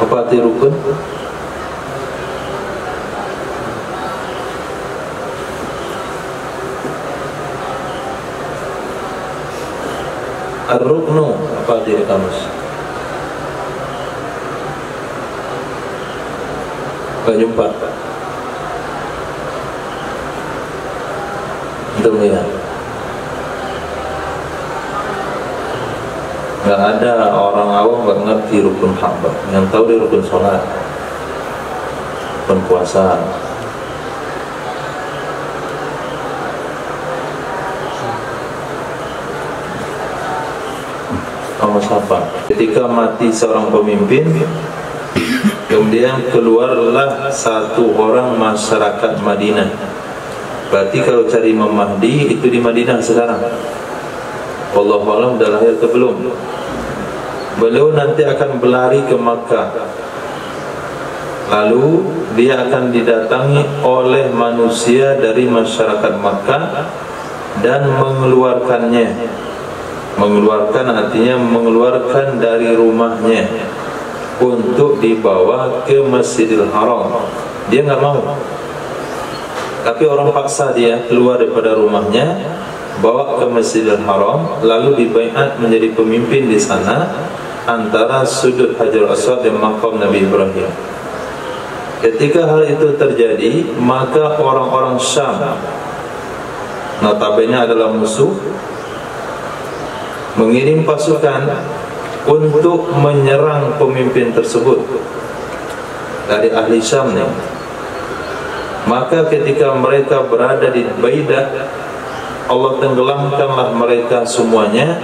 [SPEAKER 1] Apa arti rukun? Ar-ruknu apa arti di kamus? Gak jumpa. Untuk melihat. Gak ada orang awam gak ngerti rukun Ka'bah. Yang tahu dia rukun sholat, rukun puasa. Ketika mati seorang pemimpin, kemudian keluarlah satu orang masyarakat Madinah. Berarti kalau cari Imam Mahdi itu di Madinah sekarang. Wallahu a'lam dah lahir ke belum. Beliau nanti akan berlari ke Makkah. Lalu dia akan didatangi oleh manusia dari masyarakat Makkah dan mengeluarkannya. Mengeluarkan artinya mengeluarkan dari rumahnya untuk dibawa ke Masjidil Haram. Dia enggak mau, tapi orang paksa dia keluar daripada rumahnya, bawa ke Masjidil Haram, lalu dibaiat menjadi pemimpin di sana antara sudut Hajar Aswad dan makam Nabi Ibrahim. Ketika hal itu terjadi, maka orang-orang Syam, notabene adalah musuh, mengirim pasukan untuk menyerang pemimpin tersebut dari ahli Syam nih. Maka ketika mereka berada di Baidah, Allah tenggelamkanlah mereka semuanya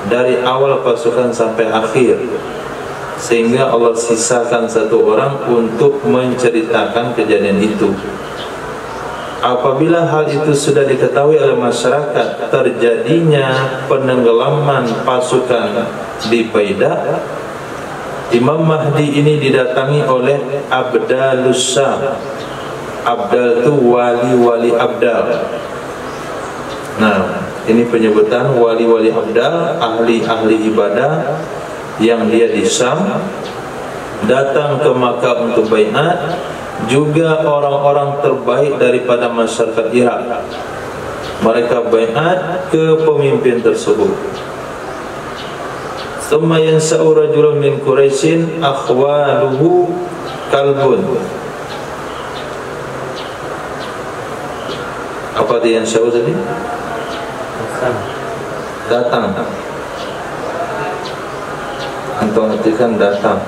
[SPEAKER 1] dari awal pasukan sampai akhir, sehingga Allah sisakan satu orang untuk menceritakan kejadian itu. Apabila hal itu sudah diketahui oleh masyarakat, terjadinya penenggelaman pasukan di Baidah, Imam Mahdi ini didatangi oleh Abdalus Syam. Abdal itu wali-wali Abdal. Nah, ini penyebutan wali-wali Abdal, ahli-ahli ibadah yang dia di Syam, datang ke Makkah untuk baiat. Juga orang-orang terbaik daripada masyarakat Irak, mereka baiat ke pemimpin tersebut. Thumma yansa'u rajulun min Quraisyin akhwaluhu kalbun. Apa dia yansa'u tadi? Datang. Antum artikan datang.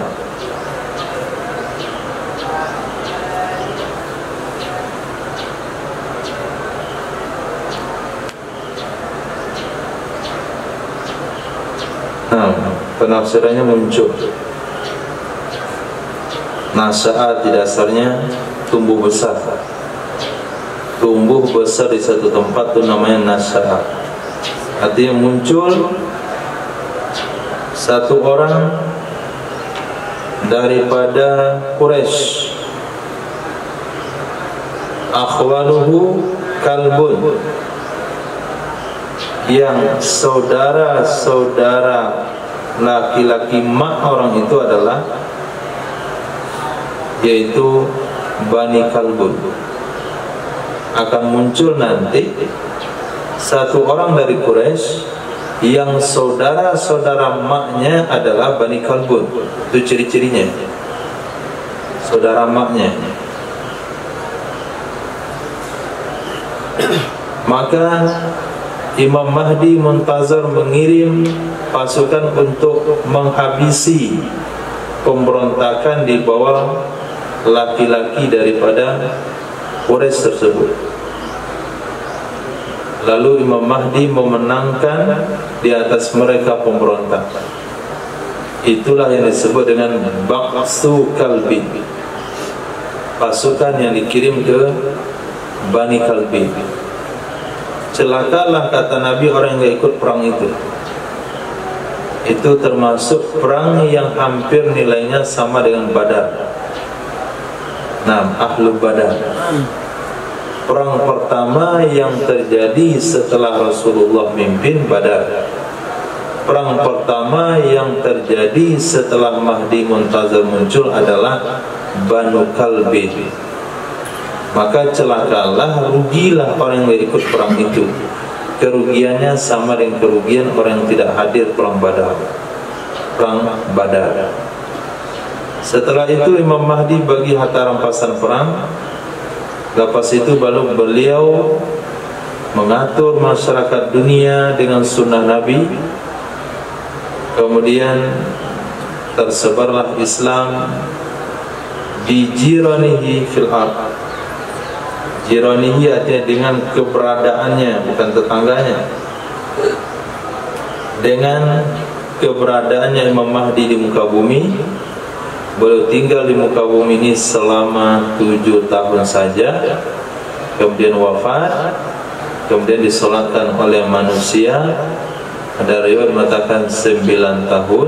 [SPEAKER 1] Penafsirannya muncul. Nasa'at di dasarnya tumbuh besar. Tumbuh besar di satu tempat itu namanya nasa'at. Artinya muncul satu orang daripada Quraisy, akhwaluhu kalbun, yang saudara-saudara laki-laki mak orang itu adalah, yaitu Bani Kalbun. Akan muncul nanti satu orang dari Quraisy yang saudara-saudara maknya adalah Bani Kalbun. Itu ciri-cirinya, saudara maknya. Maka Imam Mahdi muntazar mengirim pasukan untuk menghabisi pemberontakan di bawah laki-laki daripada Quraisy tersebut. Lalu Imam Mahdi memenangkan di atas mereka pemberontak. Itulah yang disebut dengan Ba'su Kalbi, pasukan yang dikirim ke Bani Kalbi. Celakalah, kata Nabi, orang yang ikut perang itu. Itu termasuk perang yang hampir nilainya sama dengan Badar. Nah, Ahlul Badar, perang pertama yang terjadi setelah Rasulullah mimpin Badar. Perang pertama yang terjadi setelah Mahdi Muntazir muncul adalah Banu Kalbi. Maka celakalah, rugilah orang yang ikut perang itu. Kerugiannya sama dengan kerugian orang yang tidak hadir perang Badar. Perang Badar. Setelah itu Imam Mahdi bagi harta rampasan perang. Lepas itu baru beliau mengatur masyarakat dunia dengan sunnah Nabi. Kemudian tersebarlah Islam di jiranihi fil ard. Jiranihi artinya dengan keberadaannya, bukan tetangganya. Dengan keberadaannya Imam Mahdi di muka bumi. Beliau tinggal di muka bumi ini selama 7 tahun saja. Kemudian wafat. Kemudian disolatkan oleh manusia. Ada riwayat mengatakan 9 tahun,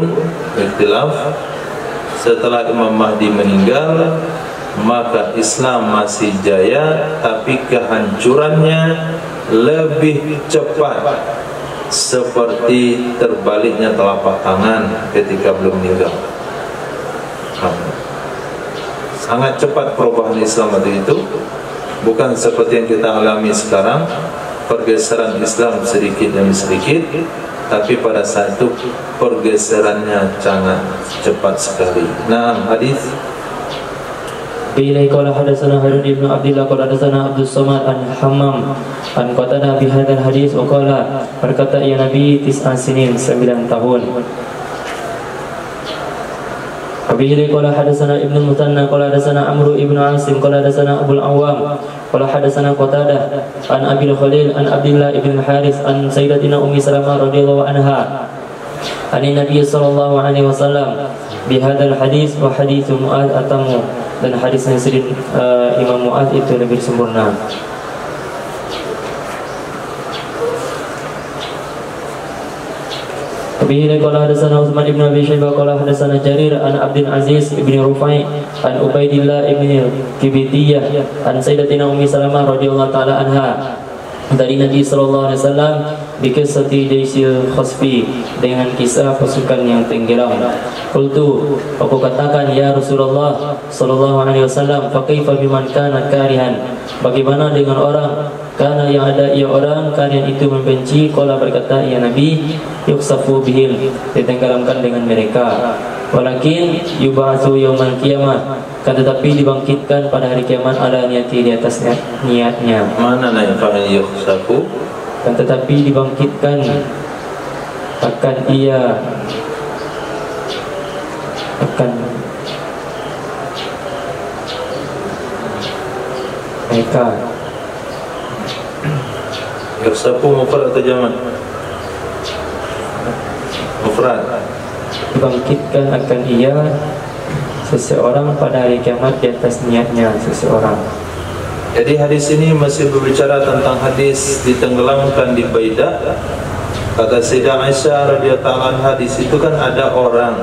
[SPEAKER 1] ikhtilaf. Setelah Imam Mahdi meninggal, maka Islam masih jaya, tapi kehancurannya lebih cepat, seperti terbaliknya telapak tangan ketika belum meninggal. Sangat cepat perubahan Islam waktu itu, bukan seperti yang kita alami sekarang, pergeseran Islam sedikit demi sedikit. Tapi pada saat itu pergeserannya sangat cepat sekali. Nah, hadis
[SPEAKER 3] Bilai qala hadatsana Harun ibn Abdillah qala hadatsana Abdus Samad an Hammam an Qatadah bi hadzal hadis wa qala, berkata ya Nabi 9 sinin, 9 tahun. Bilai qala hadatsana Ibnu Mutanna qala hadatsana Amru ibnu Asim qala hadatsana Abul Awwam qala hadatsana Qatadah an Abil Khalil an Abdullah ibn Haris an Sayyidatina Ummi Salamah radhiyallahu anha an Nabi sallallahu alaihi wasallam bi hadzal hadis wa hadits Mu'adz atamu, dan hadisnya Imam Mu'adz itu lebih sempurna. Bihi qala hadatsana Utsman ibn Abi Syaibah qala hadatsana Jarir an Abdul Aziz ibn Rufai an Ubaidillah ibn Kibitiyah an Sayyidatina Ummi Salamah radhiyallahu taala anha dari Nabi sallallahu alaihi wasallam bikisati jaisil khasfi, dengan kisah pasukan yang tenggelam. Qultu, aku katakan ya Rasulullah sallallahu alaihi wasallam, fa kaifa biman kana karihan, bagaimana dengan orang karena yang ada ia orang kalian itu membenci. Qala, berkata ya Nabi, yuksafu bihim, ditenggelamkan dengan mereka. Walakin yub'atsu yaumal qiyamah, kan tetapi dibangkitkan pada hari kiamat ala niati, di atas niatnya.
[SPEAKER 1] Mana naifan yuksafu?
[SPEAKER 3] Kan tetapi dibangkitkan akan ia akan mereka.
[SPEAKER 1] Yuksafu mufrad atau jamak? Mufrad.
[SPEAKER 3] Dibangkitkan akan ia seseorang pada hari kiamat di atas niatnya seseorang.
[SPEAKER 1] Jadi hadis ini masih berbicara tentang hadis ditenggelamkan di Baidah. Kata Sayyidah Aisyah radhiyallahu anha, di situ kan ada orang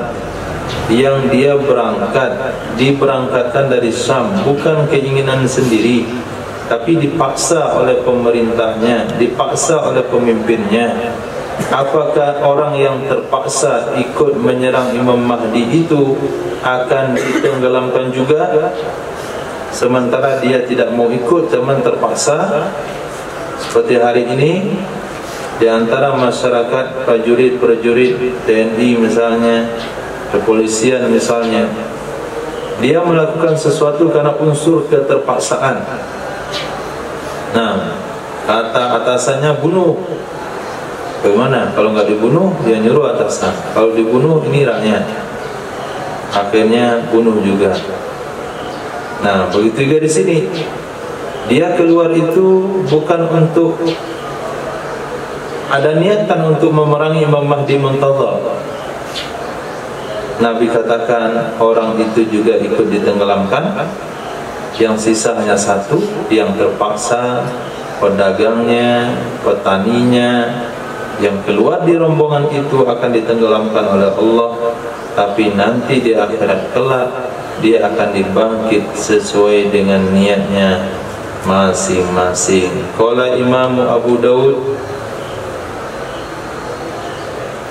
[SPEAKER 1] yang dia diberangkatkan dari Syam, bukan keinginan sendiri, tapi dipaksa oleh pemerintahnya, dipaksa oleh pemimpinnya. Apakah orang yang terpaksa ikut menyerang Imam Mahdi itu akan ditenggelamkan juga? Sementara dia tidak mau ikut, cuma terpaksa. Seperti hari ini, di antara masyarakat, prajurit-prajurit TNI misalnya, kepolisian misalnya, dia melakukan sesuatu karena unsur keterpaksaan. Nah, kata atasannya bunuh. Bagaimana? Kalau nggak dibunuh, dia nyuruh atasan. Kalau dibunuh, ini rakyat. Akhirnya bunuh juga. Nah, begitu juga di sini. Dia keluar itu bukan untuk ada niatan untuk memerangi Imam Mahdi Muntadhar. Nabi katakan orang itu juga ikut ditenggelamkan. Yang sisa hanya satu, yang terpaksa, pedagangnya, petaninya, yang keluar di rombongan itu akan ditenggelamkan oleh Allah. Tapi nanti di akhirat kelak dia akan dibangkit sesuai dengan niatnya masing-masing. Qala Imam Abu Daud,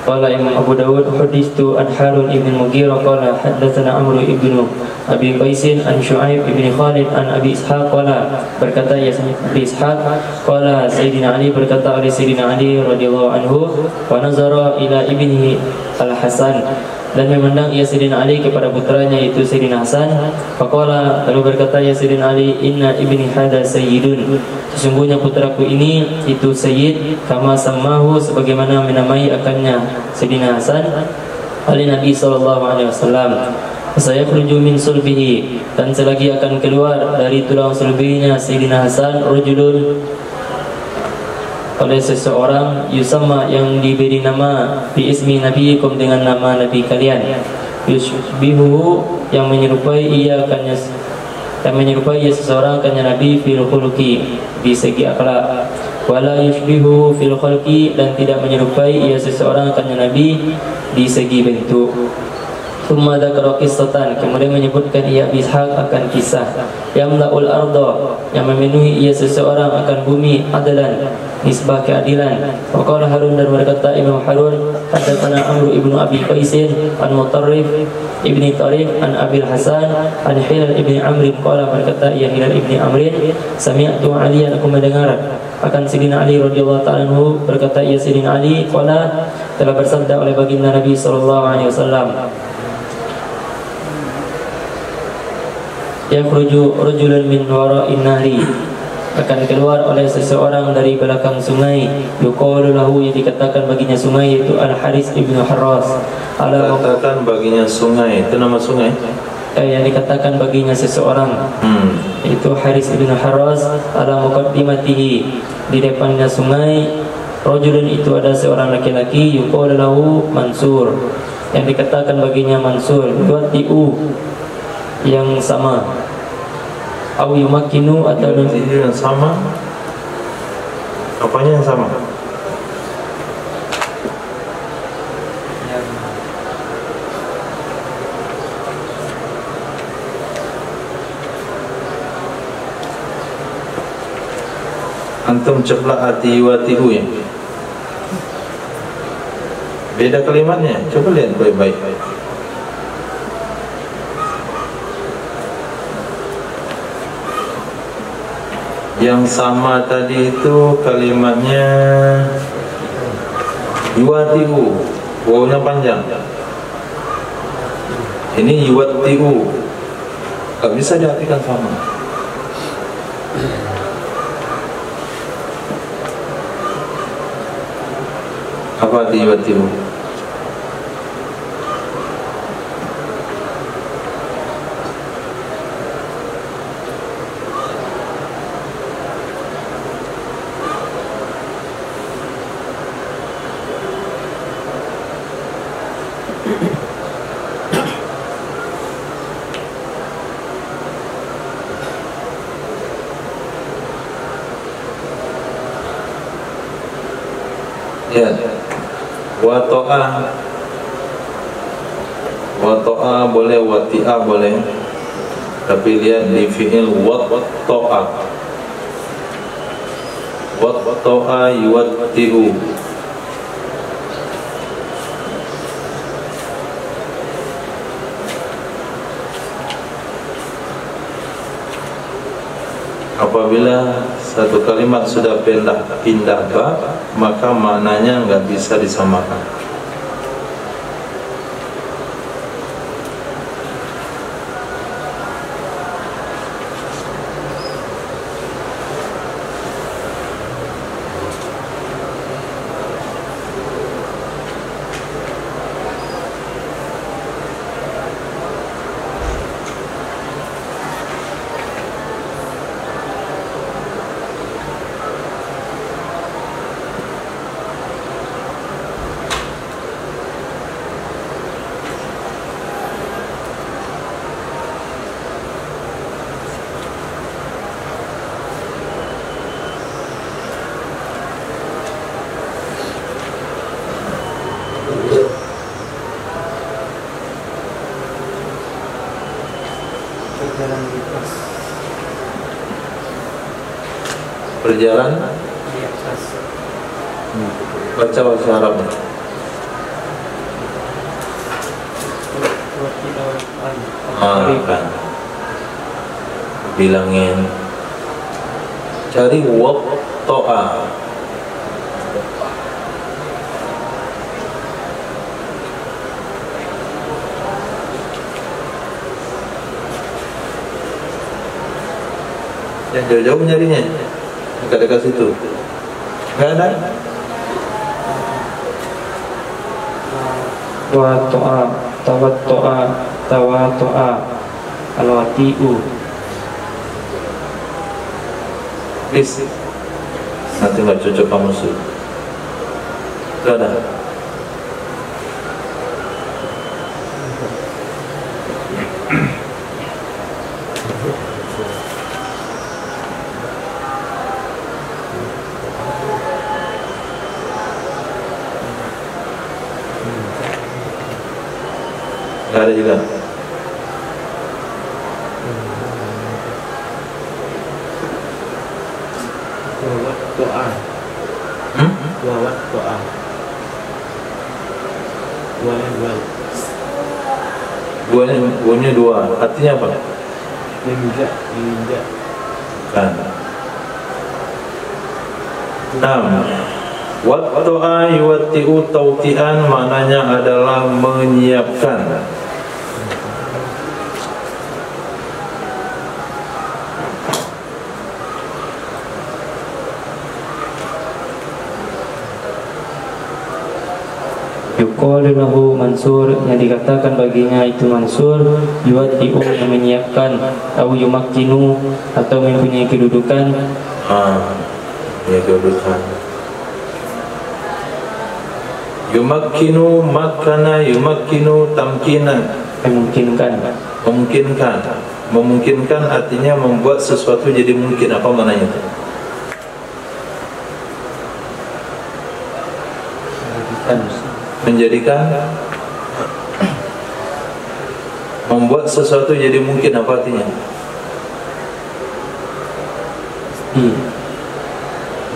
[SPEAKER 3] Qala Imam Abu Dawud hadithu an Harun ibn Mughirah qala haddatsana Amr ibn Abi Qais an Syu'aib ibn Khalid an Abi Ishaq qala berkata ya Abi Ishaq qala Sayyidina Ali berkata oleh Sayyidina Ali radhiyallahu anhu wa nazara ila ibnihi Al-Hasan dan memandang ia Sayyidina Ali kepada putranya yaitu Sayyidina Hasan. Faqala lalu berkata ya Sayyidina Ali inna ibni hada sayyidun, sesungguhnya putraku ini itu sayyid kama samahu sebagaimana menamai akannya Sayyidina Hasan oleh Nabi SAW. Saya khruju min sulbihi, dan selagi akan keluar dari tulang sulbinya Sayyidina Hasan rajulun oleh seseorang yusamma yang diberi nama bi ismi nabiyikum dengan nama nabi kalian, yushbihu yang menyerupai ia seseorang akannya nabi fil khuluqi di segi akhlak, wala yushbihu fil khalqi dan tidak menyerupai ia seseorang akannya nabi di segi bentuk. Thumma dzakara qissatan, kemudian menyebutkan ia Ishaq akan kisah yamla'ul arda yang memenuhi ia seseorang akan bumi adalan nisbah keadilan. Waqala Harun dan berkata Imam Harun haddatsana Amr ibn Abi Qais an Mutarrif ibni Tarif an Abil Hasan an Hilal ibni Amr qala berkata ia Hilal ibni Amr sami'tu Ali, aku mendengar akan Sayyidina Ali radhiyallahu ta'ala anhu berkata ia Sayyidina Ali qala telah bersabda oleh baginda Nabi sallallahu alaihi wasallam yakhruju rajulun min wara'in nahri, akan keluar oleh seseorang dari belakang sungai, yuqalu lahu yang dikatakan baginya sungai itu Al-Haris ibnu Harras.
[SPEAKER 1] Katakan baginya sungai, itu nama sungai?
[SPEAKER 3] Yang dikatakan baginya seseorang itu Haris ibnu Harras ala muqaddimatihi, di depannya sungai rajulun itu ada seorang laki-laki yuqalu lahu Mansur, yang dikatakan baginya Mansur, yu'tiu yang sama, au yumakkinu atau
[SPEAKER 1] yang sama. Apanya yang sama? Antum ceplak arti yuwatihu ya. Beda kalimatnya, coba lihat baik-baik. Yang sama tadi itu kalimatnya yuwatihu, wawunya panjang. Ini yuwatihu, gak bisa diartikan sama. Apa arti yuwatihu? Ya, wato'a boleh, wati'a boleh, tapi lihat di fi'il wato'a yuwatti'u. Apabila satu kalimat sudah pindah bab, maka maknanya nggak bisa disamakan. berjalan. Baca bahasa Arabnya. Kan. Bilangin. Cari waqta'a. Yang jauh-jauh nyarinya, dekat-dekat situ. Nggak ada.
[SPEAKER 3] Wato'a, tawato'a, tawato'a, alwati'u.
[SPEAKER 1] Please, nanti nggak cocok kamu sih. Itu ada. Nggak ada juga.
[SPEAKER 4] Doa. Doa.
[SPEAKER 1] Buahnya dua. Artinya apa?
[SPEAKER 4] Menginjak.
[SPEAKER 1] Kan. Watto'a yuwatti'u tawti'an maknanya adalah menyiapkan.
[SPEAKER 3] Yuqalu lahu Mansur, yang dikatakan baginya itu Mansur, yuwatti'u, yang menyiapkan, atau yumakkinu, atau mempunyai kedudukan.
[SPEAKER 1] Ya, kedudukan. Yumakkinu, makana, yumakkinu, tamkinan. Memungkinkan artinya membuat sesuatu jadi mungkin. Apa maknanya itu? Menjadikan, membuat sesuatu jadi mungkin. Apa artinya?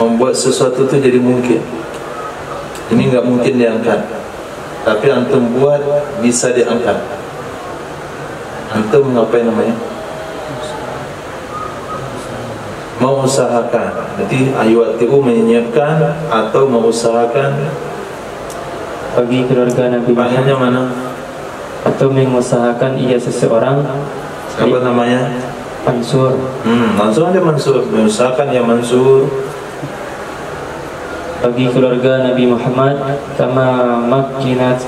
[SPEAKER 1] Membuat sesuatu itu jadi mungkin. Ini nggak mungkin diangkat, tapi antum buat bisa diangkat. Antum ngapain namanya? Mengusahakan. Jadi ayuati'u menyiapkan atau mengusahakan.
[SPEAKER 3] Bagi keluarga Nabi
[SPEAKER 1] Maknanya mana?
[SPEAKER 3] Atau mengusahakan ia seseorang.
[SPEAKER 1] Apa namanya?
[SPEAKER 3] Mansur.
[SPEAKER 1] Langsung aja Mansur. Mengusahakan ya Mansur.
[SPEAKER 3] Bagi keluarga Nabi Muhammad, kama makkinat,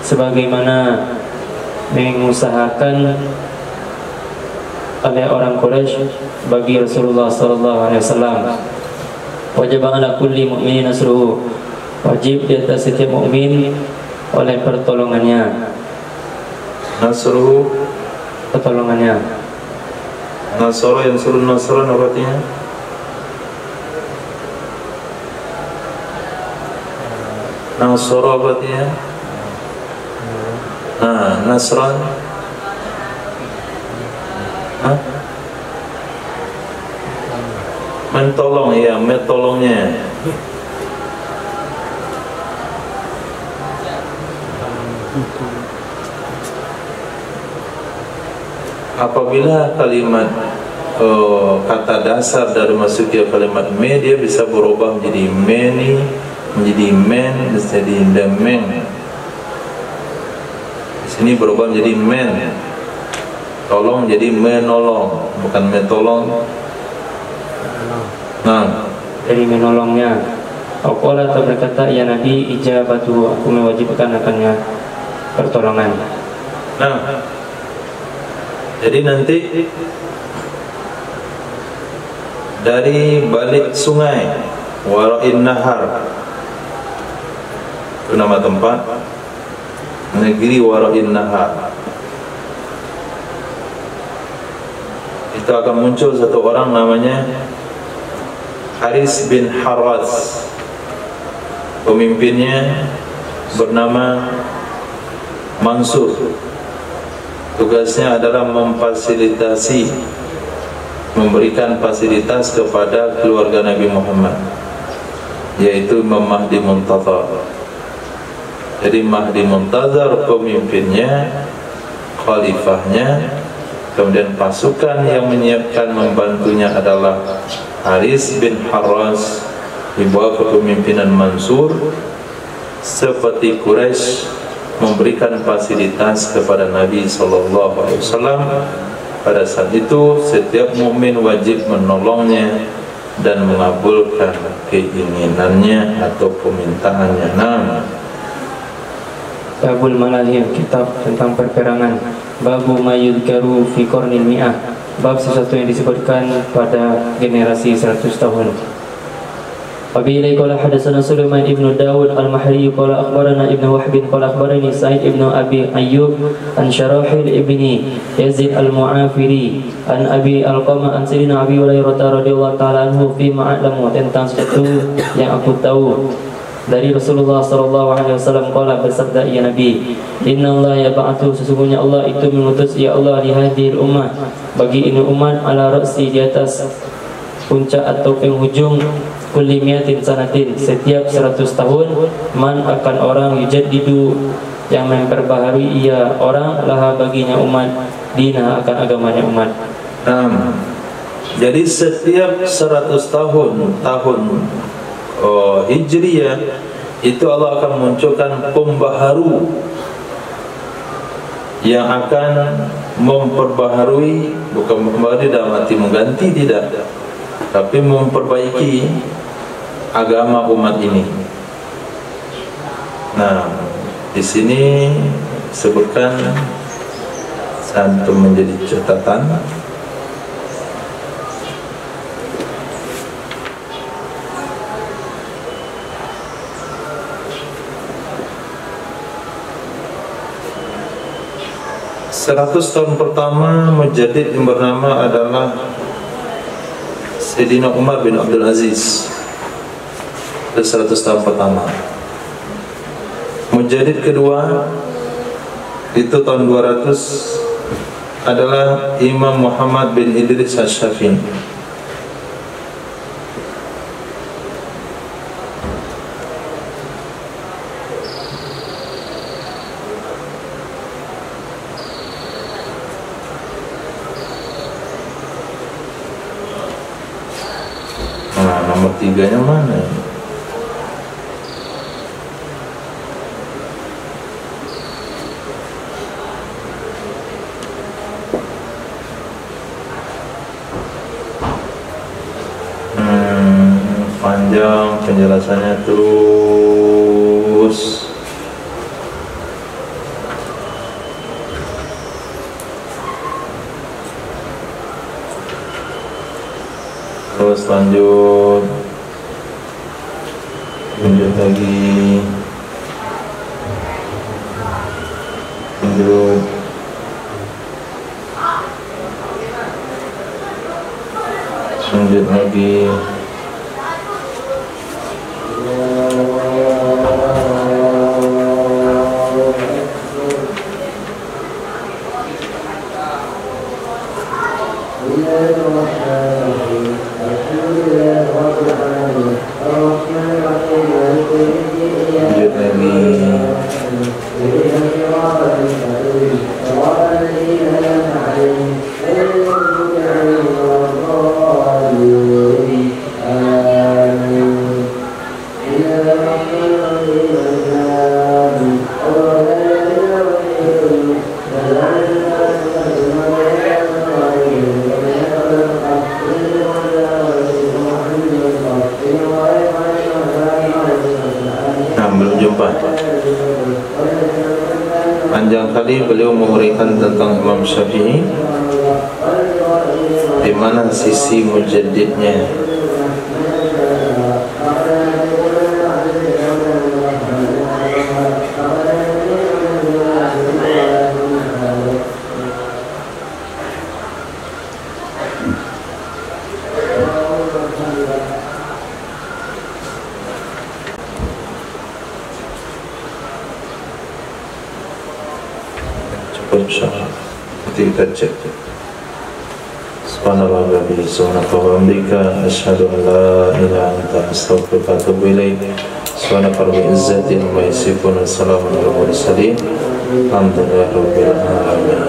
[SPEAKER 3] sebagaimana mengusahakan oleh orang Quraisy bagi Rasulullah SAW. Wajib ala kulli mu'minin nasruhu, wajib di atas setiap mukmin oleh pertolongannya.
[SPEAKER 1] Nasruhu,
[SPEAKER 3] pertolongannya.
[SPEAKER 1] Nasara yang suruh Nasran apa artinya? Nasara apa artinya? Nasran. Mentolong, ya, metolongnya. Apabila kalimat kata dasar dari masuknya kalimat me, dia bisa berubah menjadi many, menjadi men, menjadi the men. Di sini berubah menjadi men. Tolong jadi menolong, bukan metolong.
[SPEAKER 3] Dari menolongnya. Qala atau berkata, ya Nabi, ijabatu, aku mewajibkan akannya pertolongan.
[SPEAKER 1] Jadi nanti dari balik sungai Wara'in Nahar, itu nama tempat, negeri Wara'in Nahar, itu akan muncul satu orang namanya Haris bin Harras. Pemimpinnya bernama Mansur. Tugasnya adalah memfasilitasi memberikan fasilitas kepada keluarga Nabi Muhammad, yaitu Imam Mahdi Muntazar. Jadi Mahdi Muntazar pemimpinnya, khalifahnya, kemudian pasukan yang menyiapkan membantunya adalah Haris bin Harras di bawah kepemimpinan Mansur. Seperti Quraisy memberikan fasilitas kepada Nabi SAW. Pada saat itu setiap mukmin wajib menolongnya dan mengabulkan keinginannya atau permintaannya.
[SPEAKER 3] Babul Malahim, kitab tentang perperangan. Babu Mayyudkaru fi Qarnil Mi'ah, bab sesuatu yang disebutkan pada generasi 100 tahun. Wabillahi qala hadatsana Sulaiman ibnu Dawud al-Mahri qala akhbarana Ibnu Wahb qala akhbarani Sa'id ibnu Abi Ayyub an Syarahil ibni Yazid al-Mu'afiri an Abi Alqamah an Sayyidina Abi Hurairah radhiyallahu ta'ala anhu fi ma'lamu, tentang sesuatu yang aku tahu dari Rasulullah sallallahu alaihi wasallam. Qala, bersabda ya Nabi, innallaha yab'atsu, sesungguhnya Allah itu mengutus, ya Allah, li hadhil ummah, bagi ini umat, ala ra'si, di atas puncak atau penghujung, kulli miatin sanatin, setiap 100 tahun, man akan orang, yujaddidu, yang memperbaharui ia orang, laha baginya umat, dina akan agamanya umat.
[SPEAKER 1] Jadi setiap 100 tahun Hijriyah itu Allah akan munculkan pembaharu yang akan memperbaharui, bukan memperbaharui dalam arti mengganti, tidak, tapi memperbaiki agama umat ini. Nah, di sini sebutkan satu menjadi catatan. Seratus tahun pertama mujaddid yang bernama adalah Sayyidina Umar bin Abdul Aziz. 100 tahun pertama. Mujaddid kedua itu tahun 200 adalah Imam Muhammad bin Idris Asy-Syafi'i. Nomor 3-nya mana? Panjang penjelasannya terus. Terus lanjut lagi, lanjut lagi. Panjang kali beliau menguraikan tentang Imam Syafi'i, di mana sisi mujaddidnya. InsyaAllah nanti kita cek. subhanallah wa bihamdihi subhanaka wa bihamdika asyhadu an la ilaha illa anta astaghfiruka wa atubu ilaik. Subhanaka rabbil izzati amma yasifun, assalamu alal mursalin, alhamdulillahi rabbil alamin.